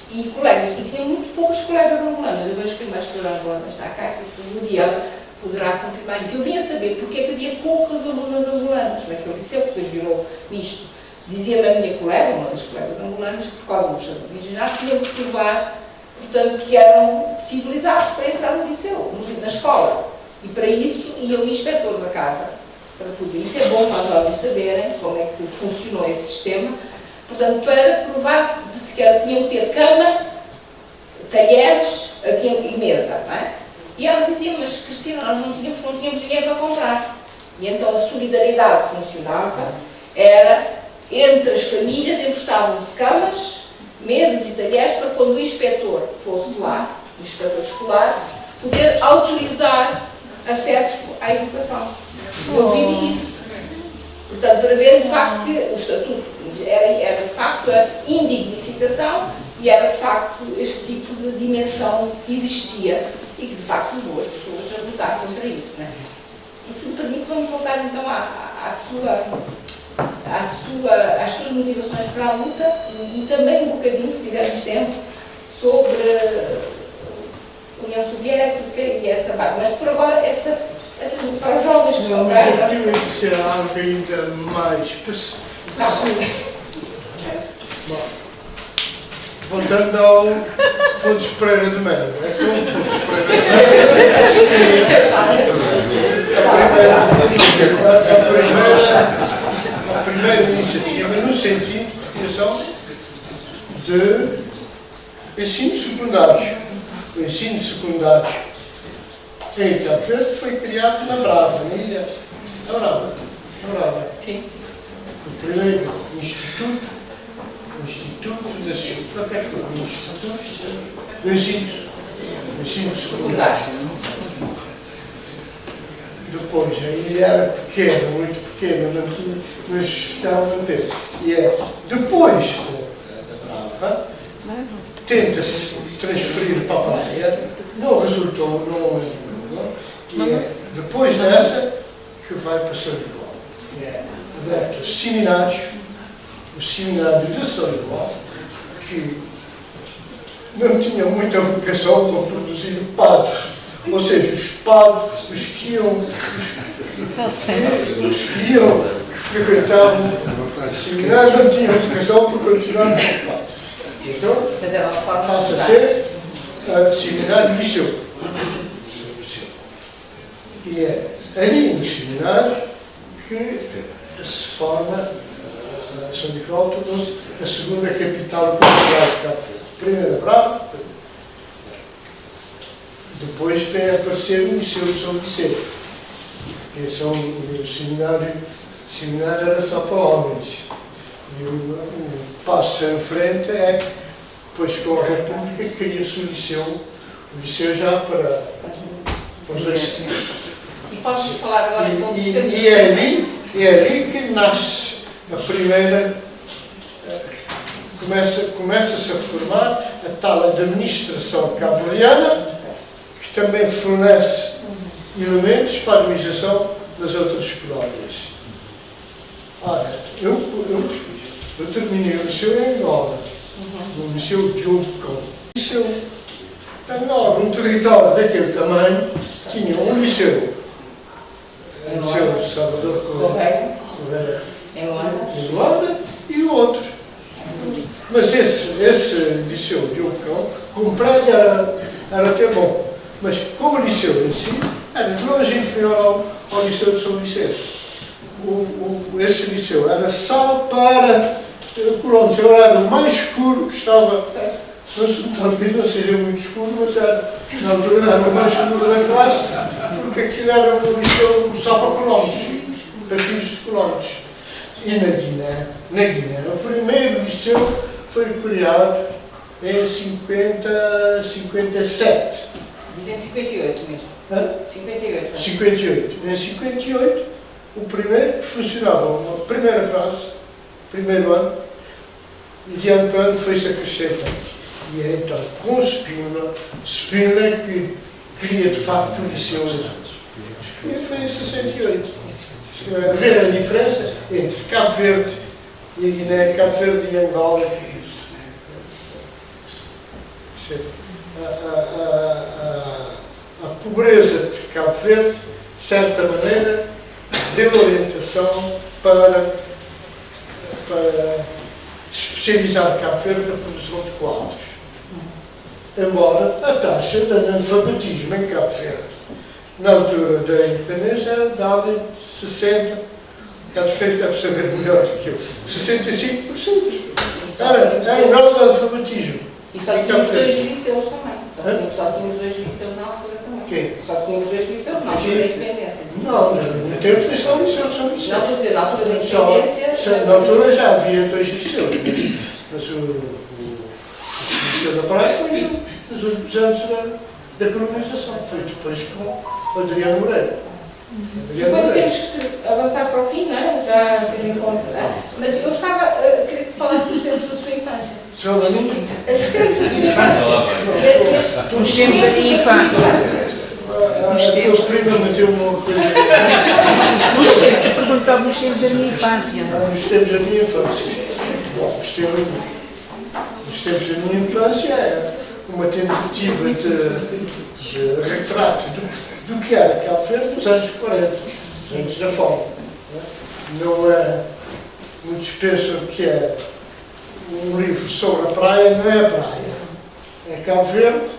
e colegas, e tinha muito poucos colegas angolanos. Eu vejo que a embaixadora angolana está cá, que isso um dia ela poderá confirmar isso. Eu vinha saber porque é que havia poucas alunas angolanas naquele liceu, que depois virou misto. Dizia-me a minha colega, uma das colegas angolanas, que por causa do estatuto de indigenato tinham que provar, portanto, que eram civilizados para entrar no liceu, na escola. E para isso iam inspectores a casa, para poder. Isso é bom para os jovens saberem como é que funcionou esse sistema. Portanto, para provar que sequer tinham que ter cama, talheres e mesa, não é? E ela dizia, mas Cristina, nós não tínhamos dinheiro para comprar. E então a solidariedade funcionava, era entre as famílias, emprestavam-se camas, mesas e talheres, para quando o inspetor fosse lá, o inspetor escolar, poder autorizar acesso à educação. Eu vivi isso. Portanto, para ver de facto que o estatuto era de facto a indignificação e era de facto este tipo de dimensão que existia e que de facto levou as pessoas a lutar contra isso. Não é? E se me permite, vamos voltar então às suas motivações para a luta e também um bocadinho, se tivermos tempo, sobre a União Soviética e essa parte. Mas por agora, para os jovens que estão cá. Mas eu tinha que ser algo ainda mais. Bom, voltando ao Fontes Pereira de Melo. É como Fontes Pereira de Melo. A primeira iniciativa no sentido de criação de ensino secundário. O ensino secundário em Cabo Verde foi criado na Brava, na ilha. Na Brava. Sim. O primeiro Instituto do ensino secundário. Depois, a ilha era pequena, muito pequena, não tinha, mas estava a manter. E depois da Brava, tenta-se transferir para a praia, não resultou, e depois dessa que vai para São João. E é aberto o seminário de São João, que não tinha muita vocação para produzir padres. Ou seja, os padres, os que frequentavam o seminário não tinham vocação para continuar como padres. Então, passa a ser seminário liceu. E é ali no seminário que se forma São Nicolau, tornou-se a segunda capital cultural de Cabo Verde. Primeiro Brava, depois vem a aparecer o Liceu de São Vicente, que o seminário era só para homens. E o passo em frente é, depois com a República, cria-se o liceu já para os assistentes. E podes falar agora então dos temas? E é ali que nasce a primeira, começa-se a formar a tal administração cabo-verdiana, que também fornece elementos para a organização das outras colónias. Ora, eu terminei o liceu em Angola, no Liceu de Diogo. Angola, um território daquele tamanho, tinha um liceu. O Liceu Salvador Correia, em Luanda, e o outro. Mas esse liceu de Ocão, como prédio, era até bom. Mas como liceu em si, era de longe inferior ao liceu de São Vicente. Esse liceu era só para colonos. Eu era o mais escuro que estava. Talvez não seja muito escuro, mas na altura era o mais escuro da classe, porque aquilo era um liceu só para colonos, para filhos de colonos. E na Guiné, o primeiro liceu foi criado em 57. Dizem 58 mesmo. Hã? 58. 58. Em 58, o primeiro que funcionava uma primeira classe, primeiro ano, e de ano para ano foi-se acrescentando. E é então com Spínola que cria de facto o liceu. E foi em 68. A ver a diferença entre Cabo Verde e a Guiné, Cabo Verde e Angola. A pobreza de Cabo Verde, de certa maneira, deu orientação para especializar Cabo Verde na produção de quadros. Embora a taxa de analfabetismo em Cabo Verde, na altura da independência, era dada em 60%, Carlos Reis deve saber melhor do que eu, 65%. Era um grau de analfabetismo. E só tínhamos 2 liceus também. Só tínhamos 2 liceus na altura também. Quem? Só tínhamos 2 liceus na altura da independência. Não, no tempo foi só o liceu de São Vicente. Não, estou a dizer, na altura da independência. Na altura já havia 2 liceus, mas o liceu da Praia foi nos últimos anos da colonização, foi depois com o Adriano Moreira. Suponho que temos que avançar para o fim, não é? Já tendo em conta. Mas eu queria que falasse dos tempos da sua infância. Os tempos da sua infância. Os tempos da minha infância. A tua prima meteu uma coisa. Perguntava os tempos da minha infância. Os tempos da minha infância. Bom, os tempos da minha infância é uma tentativa de retrato do que era Cabo Verde nos anos 40, os anos da fome. Não é, muitos pensam que é um livro sobre a praia, não é a praia. É Cabo Verde,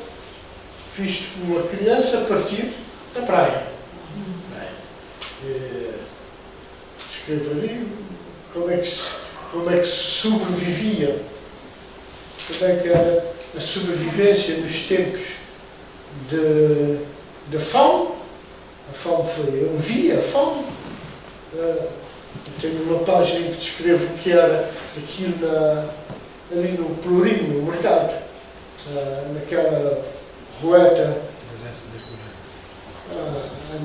visto por uma criança a partir da praia. Escrevo ali como é que sobrevivia, como é que era a sobrevivência nos tempos de fome. A fome foi, eu vi a fome. Tenho uma página em que descrevo o que era aquilo ali no Pelourinho, no mercado, naquela rueta a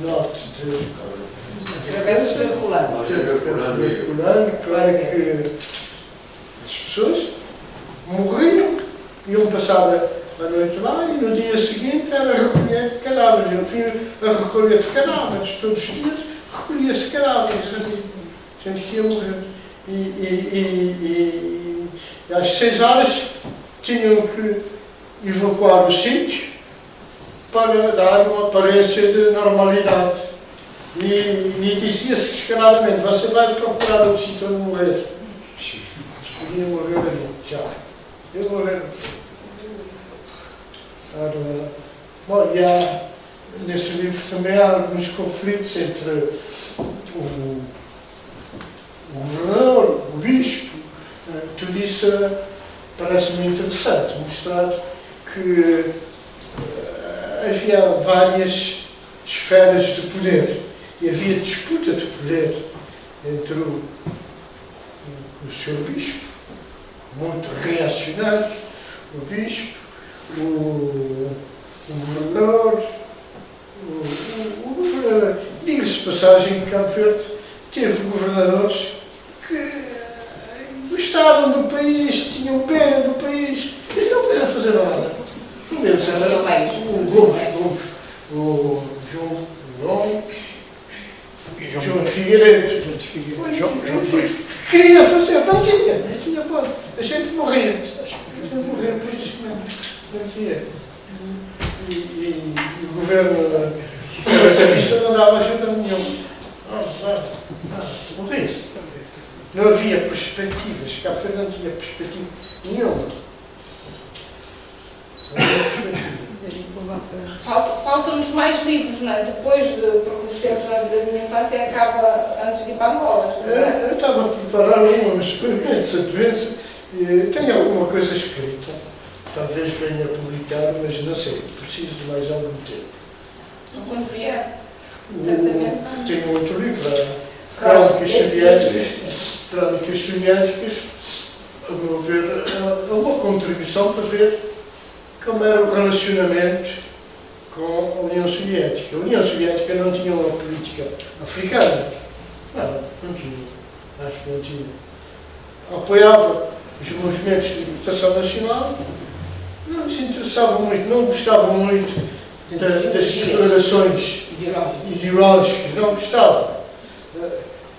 norte de Travessas de Herculano. Claro que as pessoas morriam, iam passar a noite lá e no dia seguinte era recolher cadáveres. Eu fui a recolher de cadáveres todos os dias, recolhia-se cadáveres, gente que ia morrer. E às 6 horas tinham que evacuar o sítio para dar uma aparência de normalidade. E dizia-se descaradamente: você vai procurar outro sítio onde morrer. Podia morrer ali, já. Eu morrer. Bom, e nesse livro também há alguns conflitos entre o governador, o bispo. Tudo isso parece-me interessante, mostrar que havia várias esferas de poder e havia disputa de poder entre o Sr. Bispo, muito reacionário, o Bispo, o governador, o governador. Diga-se de passagem que Cabo Verde teve governadores que gostavam do país, tinham pena do país, eles não podiam fazer nada. Um deles era o Gomes, o João de Figueiredo. Queria fazer, não tinha pode. A gente morria. A gente morria por isso, não tinha. governo capitalista não dava ajuda nenhuma. Por isso, não havia perspectivas, Cabo Verde não tinha perspectiva nenhuma. Faltam-nos mais livros, não é? Depois, porque nos tempos da minha infância acaba antes de ir para Angola. Eu estava a preparar um experimento, certamente. Tenho alguma coisa escrita, talvez venha a publicar, mas não sei, preciso de mais algum tempo. Então, quando vier, tenho outro livro, Crónicas Soviéticas, a meu ver, é uma contribuição para ver como era o relacionamento com a União Soviética. A União Soviética não tinha uma política africana. Não tinha. Acho que não tinha. Apoiava os movimentos de libertação nacional, não se interessava muito, não gostava muito das declarações ideológicas, não gostava.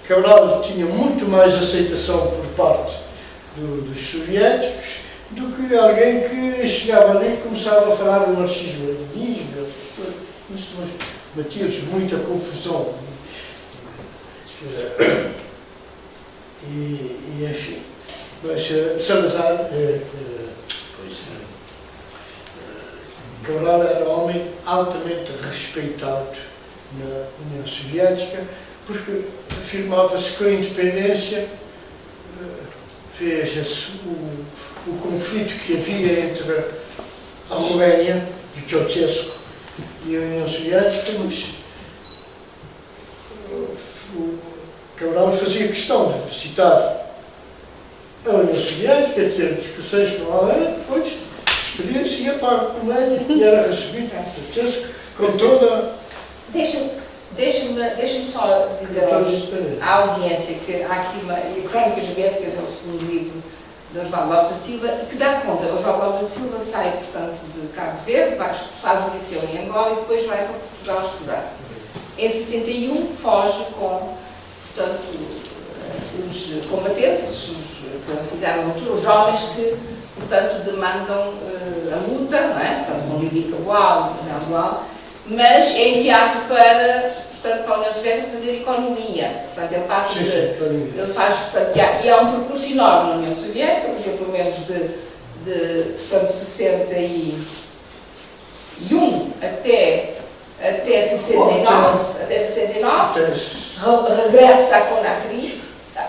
Cabral tinha muito mais aceitação por parte dos soviéticos do que alguém que chegava ali e começava a falar do marxismo-leninismo, isso metia-lhes muita confusão. E enfim. Mas Salazar, Cabral era um homem altamente respeitado na União Soviética, porque afirmava-se que a independência, veja-se o conflito que havia entre a Roménia, de Ceausescu, e a União Soviética, mas o Cabral fazia questão de visitar a União Soviética, ter discussões com ela, depois despedia-se e ia para a Roménia e era recebido com toda. Deixa-me só dizer à audiência que há aqui Crónicas Soviéticas, é o segundo livro de Osvaldo Lopes da Silva, que dá conta. Osvaldo Lopes da Silva sai, portanto, de Cabo Verde, faz o liceu em Angola e depois vai para Portugal estudar. Em 61 foge com, portanto, os combatentes, que fizeram a luta, os jovens que, portanto, demandam a luta, não é? Portanto, com Lili Cabral, mas é enviado para a União Soviética fazer economia. Portanto, ele passa ele faz, portanto, e há um percurso enorme na União Soviética, porque pelo menos portanto, 61 até 69, regressa a Conakry.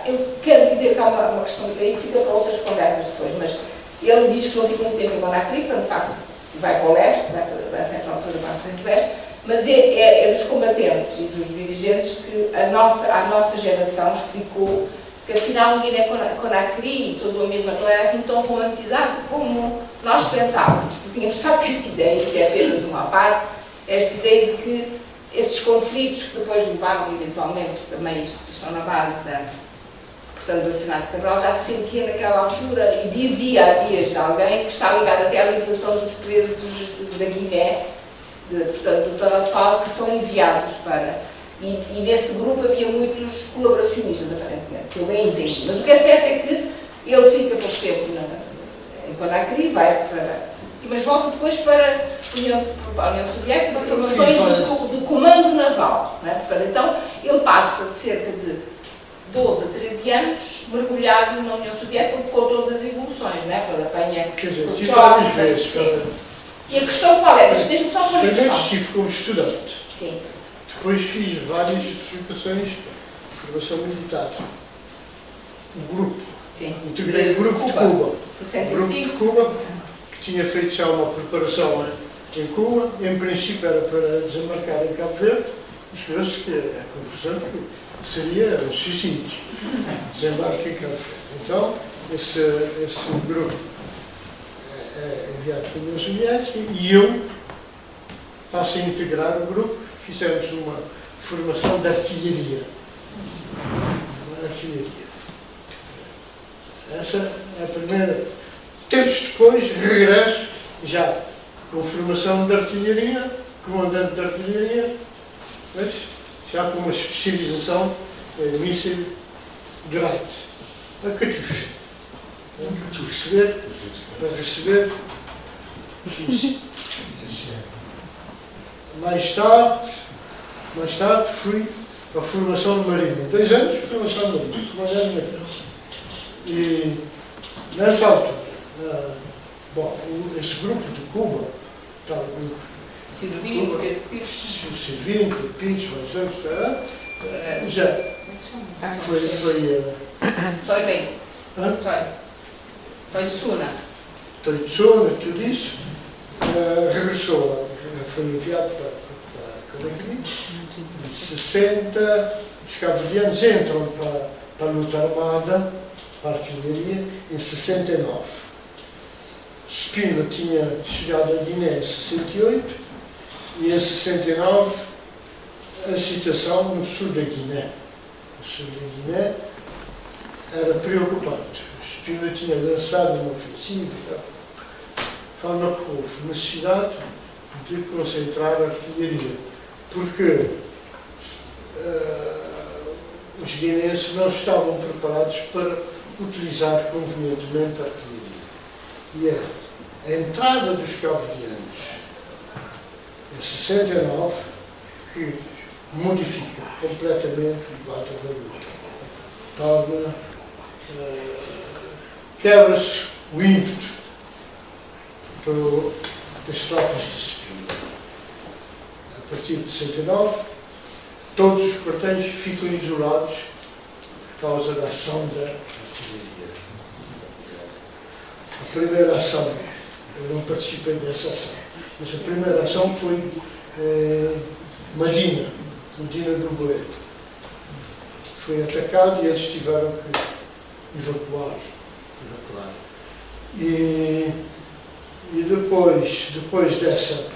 Eu quero dizer que há uma questão, isso fica para outras conversas depois, mas ele diz que não fica muito tempo em Conakry, portanto, de facto, vai para o leste, vai a certa altura para a frente do leste, mas é dos combatentes e dos dirigentes que a nossa geração explicou que afinal o Guiné-Conakry e todo o mesmo não era assim tão romantizado como nós pensávamos, porque tínhamos só essa ideia, isto é apenas uma parte, esta ideia de que esses conflitos que depois levaram eventualmente, também estão na base do assassinato de Cabral, já se sentia naquela altura e dizia há dias alguém que está ligado até à libertação dos presos da Guiné, portanto, do Tarrafal, que são enviados para... E nesse grupo havia muitos colaboracionistas, aparentemente, se eu bem entendi. Mas o que é certo é que ele fica pouco tempo em Conakry, vai para... Mas volta depois para a União Soviética, para formações de comando naval. Não é? Portanto, então, ele passa cerca de 12 a 13 anos mergulhado na União Soviética com todas as evoluções, não é? Quando apanha os jovens. E a questão qual é? Deixa-me só pôr a questão. Primeiro estive como estudante. Sim. Depois fiz várias certificações de formação militar. Um grupo. Sim. Integrei o grupo de Cuba. 65. O grupo de Cuba, que tinha feito já uma preparação em Cuba, em princípio era para desembarcar em Cabo Verde, e chegou-se que a conclusão que seria um suicídio, desembarque em Cabo Verde. Então, esse grupo é enviado para a União Soviética e eu passo a integrar o grupo. Fizemos uma formação de artilharia. Essa é a primeira. Tempos depois, regresso, já com formação de artilharia, comandante de artilharia, mas já com uma especialização em míssil Greit, a Katyusha. Para receber isso. Mais tarde fui à formação de marinha. 2 anos de formação de marinha. 2 anos de marinha. E nessa altura, esse grupo de Cuba, tal grupo, Silvinho, Pedro Pires. Silvinho, Pedro Pires, já foi Bem. Toi de Suna. Toitsona, tudo isso, regressou, foi enviado para Conakry. Em 60, os cabo-verdianos entram para a luta armada, para a artilharia, em 69. Spina tinha chegado a Guiné em 68 e em 69 a situação no sul da Guiné. No sul da Guiné era preocupante. Spina tinha lançado uma ofensiva. Fala que houve necessidade de concentrar a artilharia, porque os guineenses não estavam preparados para utilizar convenientemente a artilharia. E é a entrada dos cabo-verdianos em 69 que modifica completamente o quadro da luta. Torna, quebra-se o ímpeto das tropas de Spina. A partir de 69, todos os quartéis ficam isolados por causa da ação da artilharia. A primeira ação, eu não participei dessa ação, mas a primeira ação foi Medina do Boeiro. Foi atacado e eles tiveram que evacuar. E depois dessa,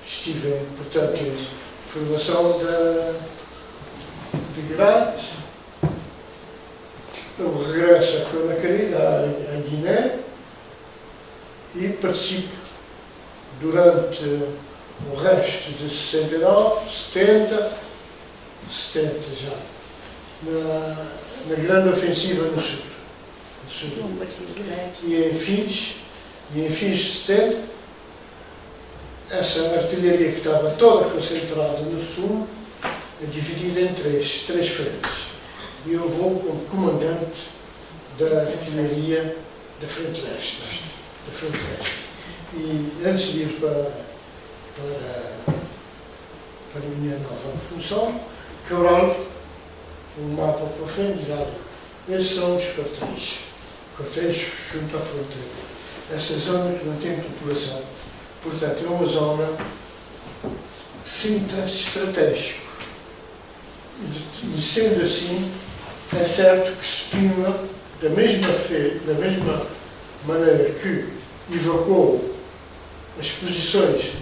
estive, portanto, em formação de grade, eu regresso a Conakry, a Guiné, e participo durante o resto de 69, 70 já, na grande ofensiva no sul. E em fins de 70, essa artilharia que estava toda concentrada no sul é dividida em três frentes. E eu vou como comandante da artilharia da frente leste. E antes de ir para a minha nova função, Cabral, um mapa para frente, diz: esses são os quartéis junto à fronteira. Essa zona que não tem população, portanto, é uma zona sinta estratégico. E sendo assim, é certo que Spina, da mesma maneira que evacuou as posições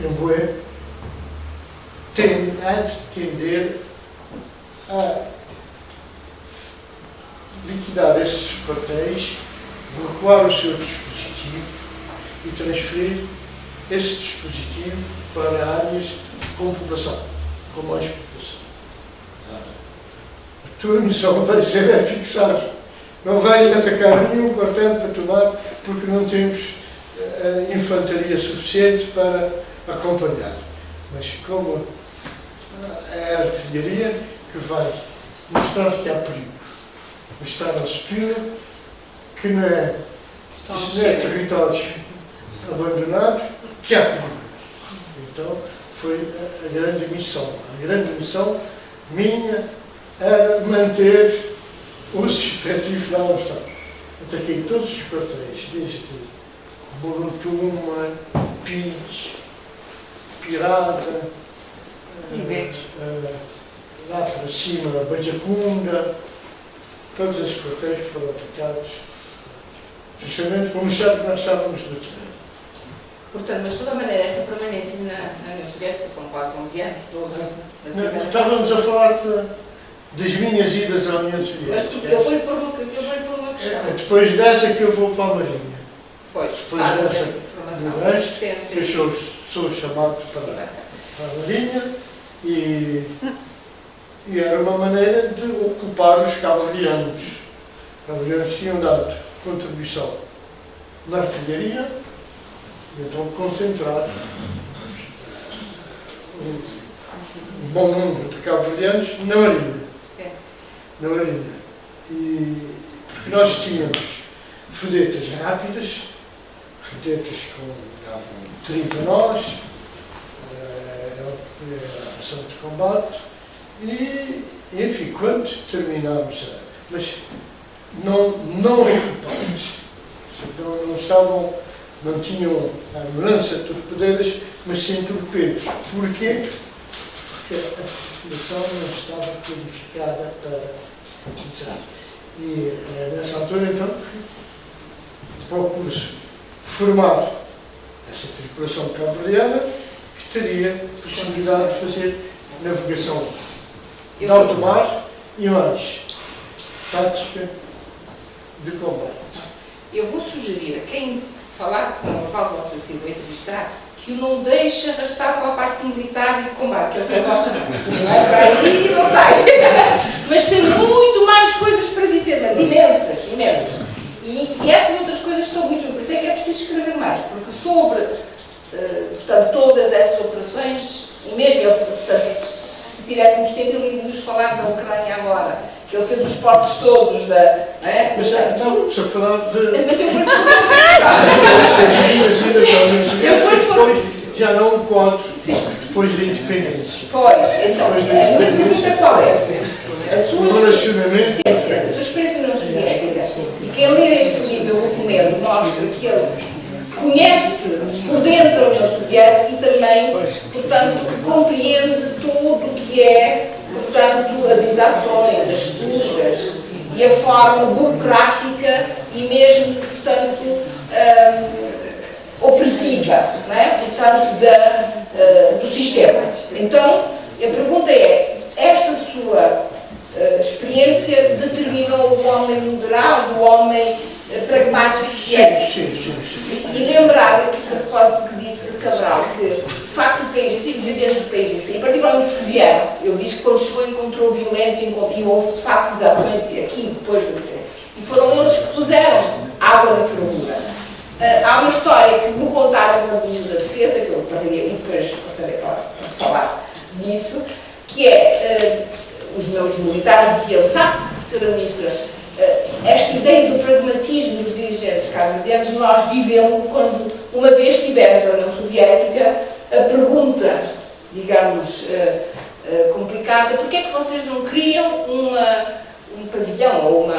em Boé, há de tender a liquidar esses quartéis, recuar o seu dispositivo e transferir esse dispositivo para áreas com população, com mais população. A tua missão vai ser fixar. Não vais atacar nenhum quartel para tomar, porque não temos infantaria suficiente para acompanhar. Mas como é a artilharia que vai mostrar que há perigo, mostrar ao Spina que não é território abandonado, que há perigo. Então, foi a grande missão. A grande missão minha era manter os efetivos lá onde estavam. Ataquei todos os quartéis, desde Buruntuma, Pires, Pirada, lá para cima, Bajacunda, todos esses quartéis foram atacados, justamente como nós estávamos no terreno. Portanto, mas de toda maneira, esta permanência na União Soviética são quase 11 anos, 12 anos. Estávamos a falar das minhas idas à União Soviética. Mas eu vou-lhe pôr uma questão. É depois dessa que eu vou para a Marinha. Pois, Depois faz a dessa formação. que eu sou chamado para a Marinha e era uma maneira de ocupar os cabo-verdianos. Os cabo-verdianos tinham dado contribuição na artilharia, então concentrar um bom número de cabo-verdianos na Marinha. Na Marinha. E porque nós tínhamos vedetas rápidas, vedetas com davam 30 nós, ação de combate, e enfim, quando terminámos, mas não equipadas, não estavam, não tinham a lança de torpedeiras, mas sim torpedos. Porquê? Porque a tripulação não estava qualificada para utilizar. E nessa altura, então, procura-se formar essa tripulação cabo-verdiana que teria possibilidade de fazer navegação de alto mar e mais tática de combate. Eu vou sugerir a quem falar com o Osvaldo Lopes da Silva e entrevistar que o não deixe arrastar pela parte militar e de combate, que é o que ele gosta mais. Não é para aí e não sai. Mas tem muito mais coisas para dizer, mas imensas, imensas. E essas outras coisas estão muito... Por isso é que é preciso escrever mais, porque sobre portanto, todas essas operações, e mesmo ele, portanto, se tivéssemos tempo, ele ia-vos falar da Ucrânia agora, que ele fez os portos todos da... Mas estamos a falar de... Mas eu vou-te depois, já não um quadro, depois da independência. Pois, então, a minha pergunta qual é? O relacionamento... A sua experiência não soviética, e quem ler este livro, eu recomendo, mostra que ele conhece por dentro a União Soviética e também, portanto, compreende tudo o que é, portanto, as exações, as purgas e a forma burocrática e mesmo, portanto, opressiva, não é? Portanto, do sistema. Então, a pergunta é, esta sua experiência determinou o homem moderado, o homem pragmático soviético? Sim. E lembrar, a propósito que disse de Cabral, que de facto o país, os dirigentes do país, e particularmente os que vieram, ele diz que quando chegou encontrou violência e houve de facto exações aqui, depois do que. E foram eles que puseram água na fervura. Há uma história que me contaram no Ministro da Defesa, que eu partilhei e depois passarei para falar disso, que é, os meus militares diziam, sabe, Sra. Ministra, esta ideia do pragmatismo dos dirigentes cabo-verdianos nós vivemos quando, uma vez tivemos na União Soviética, a pergunta, digamos, complicada, porquê é que vocês não criam um pavilhão, ou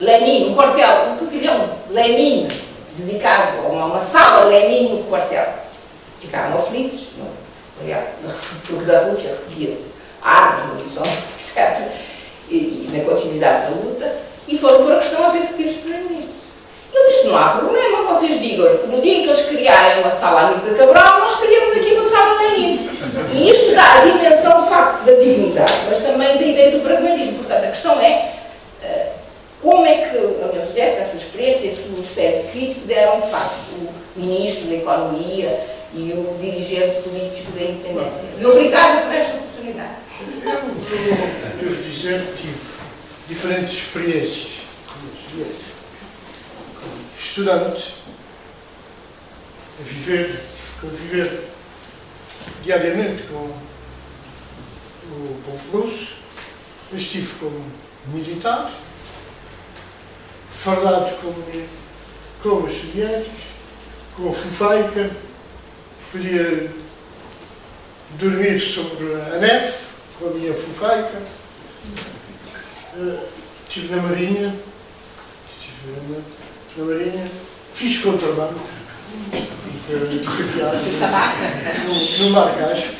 Lenin, um quartel, um pavilhão Lenin, dedicado a uma sala Lenin no quartel. Ficaram aflitos, porque da Rússia recebia-se armas, munições, etc. E na continuidade da luta, e foram por a questão a ver que temos primeiro-ministro. Ele diz que não há problema, vocês digam que no dia em que eles criarem uma sala amiga de Cabral, nós criamos aqui uma sala Lenin. E isto dá a dimensão, de facto, da dignidade, mas também da ideia do pragmatismo. Portanto, a questão é como é que a União Soviética, a sua experiência e o seu aspecto crítico deram, de facto, o ministro da Economia e o dirigente político da independência. E obrigado por esta oportunidade. Eu devo dizer que tive diferentes experiências como estudante, a viver diariamente com o povo russo. Eu estive como militar, fardado com os soviéticos, com a fufaica, podia dormir sobre a neve com a minha fufaica. Estive na Marinha, fiz contrabando de caviar no Mar Cáspio,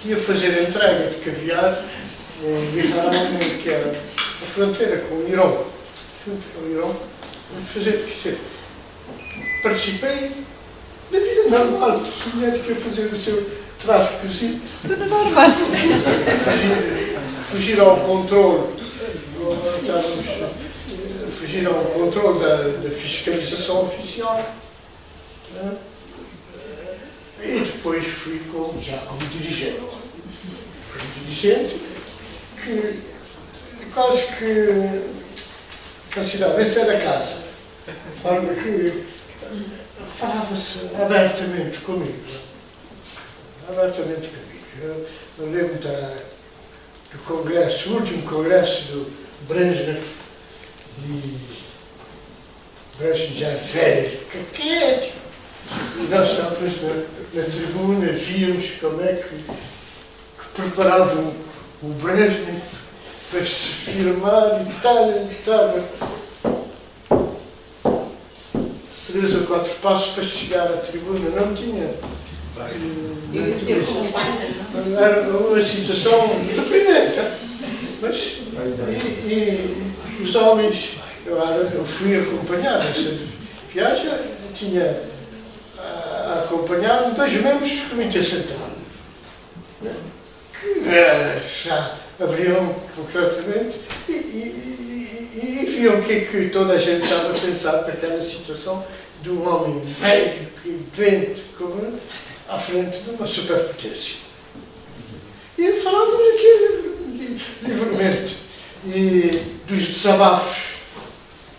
ia fazer a entrega de caviar em Irão, que era a fronteira com o Irão. Junto com o Irão, participei da vida normal, soviética, fazer o seu tráficozinho. Tudo normal. Fugir ao controle, da fiscalização oficial. E depois fui já como dirigente. Que quase que considerava, essa era a casa. De forma que falava-se abertamente comigo. abertamente comigo. Eu lembro do congresso, o último congresso do Brezhnev, e Brezhnev já é velho, caquete. E nós estávamos na tribuna, víamos como é que preparavam o Brezhnev para se filmar e tal, e estava 3 ou 4 passos para chegar à tribuna, não tinha. Era uma situação deprimente, mas e os homens, eu fui acompanhado nessa viagem, tinha acompanhado 2 membros do Comitê Central, que já abriam concretamente e viam o que toda a gente estava a pensar naquela situação de um homem velho e doente à frente de uma superpotência. E falavam aqui livremente. E dos desabafos,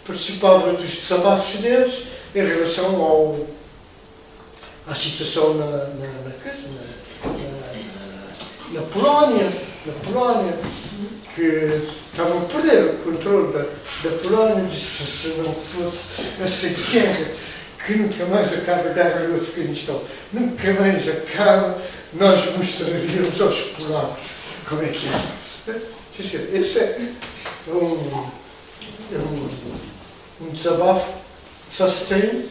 participavam dos desabafos deles em relação à situação na Polónia, que estavam a perder o controle da Polónia, disse se não fosse essa guerra, que nunca mais acaba a guerra no Afeganistão, nunca mais acaba, nós mostraríamos aos polacos como é que é. Quer dizer, esse é um desabafo, só se tem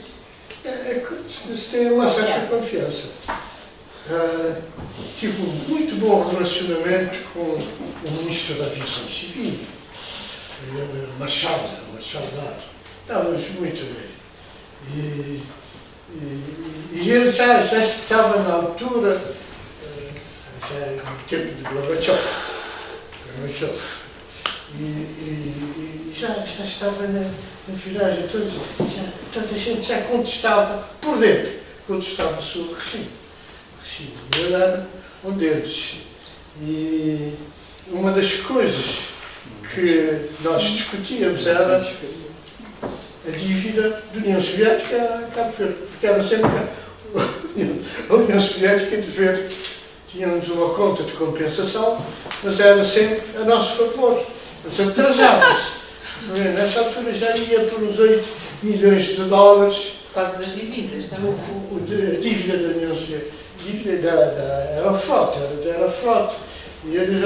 uma certa confiança. Tive um muito bom relacionamento com o Ministro da Aviação Civil, Marshall Dado. Estávamos muito bem. E ele já estava na altura, já no tempo de Gorbachev, e já estava na viragem, toda a gente já contestava por dentro, contestava-se o regime. Ele era um deles. E uma das coisas que nós discutíamos era a dívida da União Soviética a Cabo Verde, porque era sempre a União Soviética tínhamos uma conta de compensação, mas era sempre a nosso favor. Eles atrasavam-se. Nessa altura já ia por uns 8 milhões de dólares. Por causa das divisas também. A dívida da União Soviética, a dívida da Aeroflot. E eles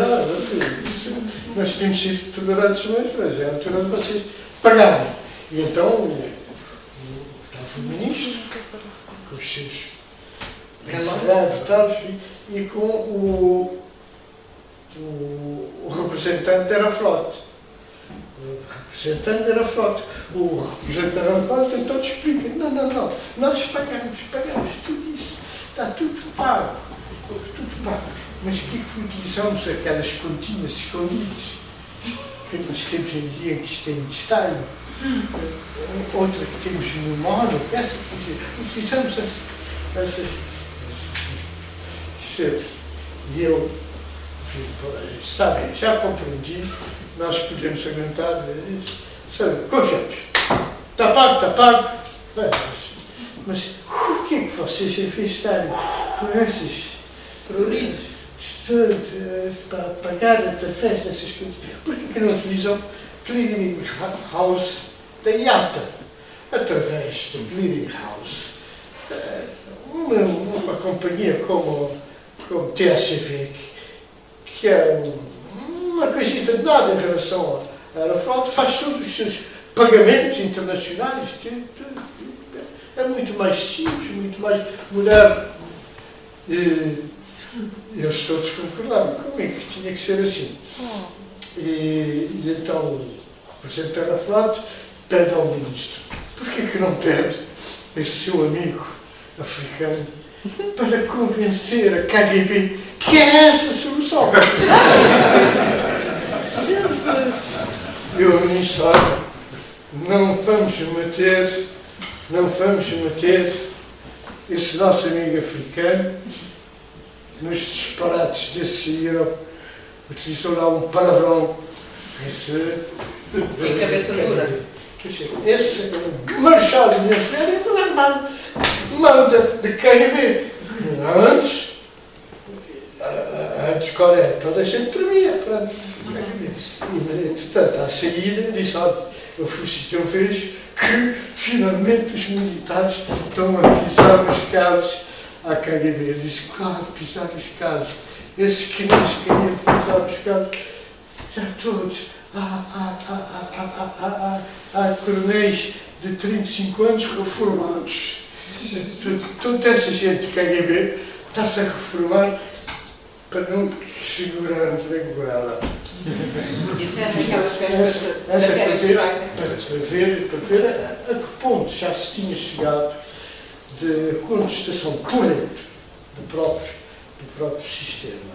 nós temos sido tolerantes, mas é a altura de vocês pagarem. E então estava o ministro, com os seus encarregados e com o representante da Aeroflot. O representante da Aeroflot tentou te explicar, não, nós pagamos tudo isso, está tudo pago, Mas por que utilizamos aquelas continhas escondidas? Que nós temos em dia que isto tem destaque, outra que temos no modo, utilizamos essas. E eu, está bem, já compreendi, nós podemos aguentar isso, confiamos. Está pago. Bem, mas por que vocês, em vez de estarem com esses Prurinos para pagar através dessas coisas, por que não utilizam clearing house da IATA, através do clearing house? Uma companhia como TSV, que é uma coisita de nada em relação à Aeroflot, faz todos os seus pagamentos internacionais, é muito mais simples, muito mais moderno. E eles todos concordaram comigo que tinha que ser assim. E então o representante da Aeroflot pede ao ministro: por que não pede esse seu amigo africano para convencer a KGB que é essa a solução? Jesus! E o ministro: olha, não vamos meter esse nosso amigo africano nos disparates desse eu. Utilizou lá um palavrão. E cabeça dura. Quer dizer, esse Marshall de União Soviética manda de KGB. Antes a discoteca toda a gente tremia, pronto. E, entretanto, à saída, disse, olha, eu vejo que finalmente os militares estão a pisar os carros à KGB. Eu disse, claro, pisar os carros. Esses que não queriam pisar os carros, já todos, há coronéis de 35 anos reformados. Toda essa gente de KGB está-se a reformar para não segurarmos bem com ela. Isso é naquelas festas da Essa perestroika. para ver a que ponto já se tinha chegado de contestação por dentro do próprio sistema.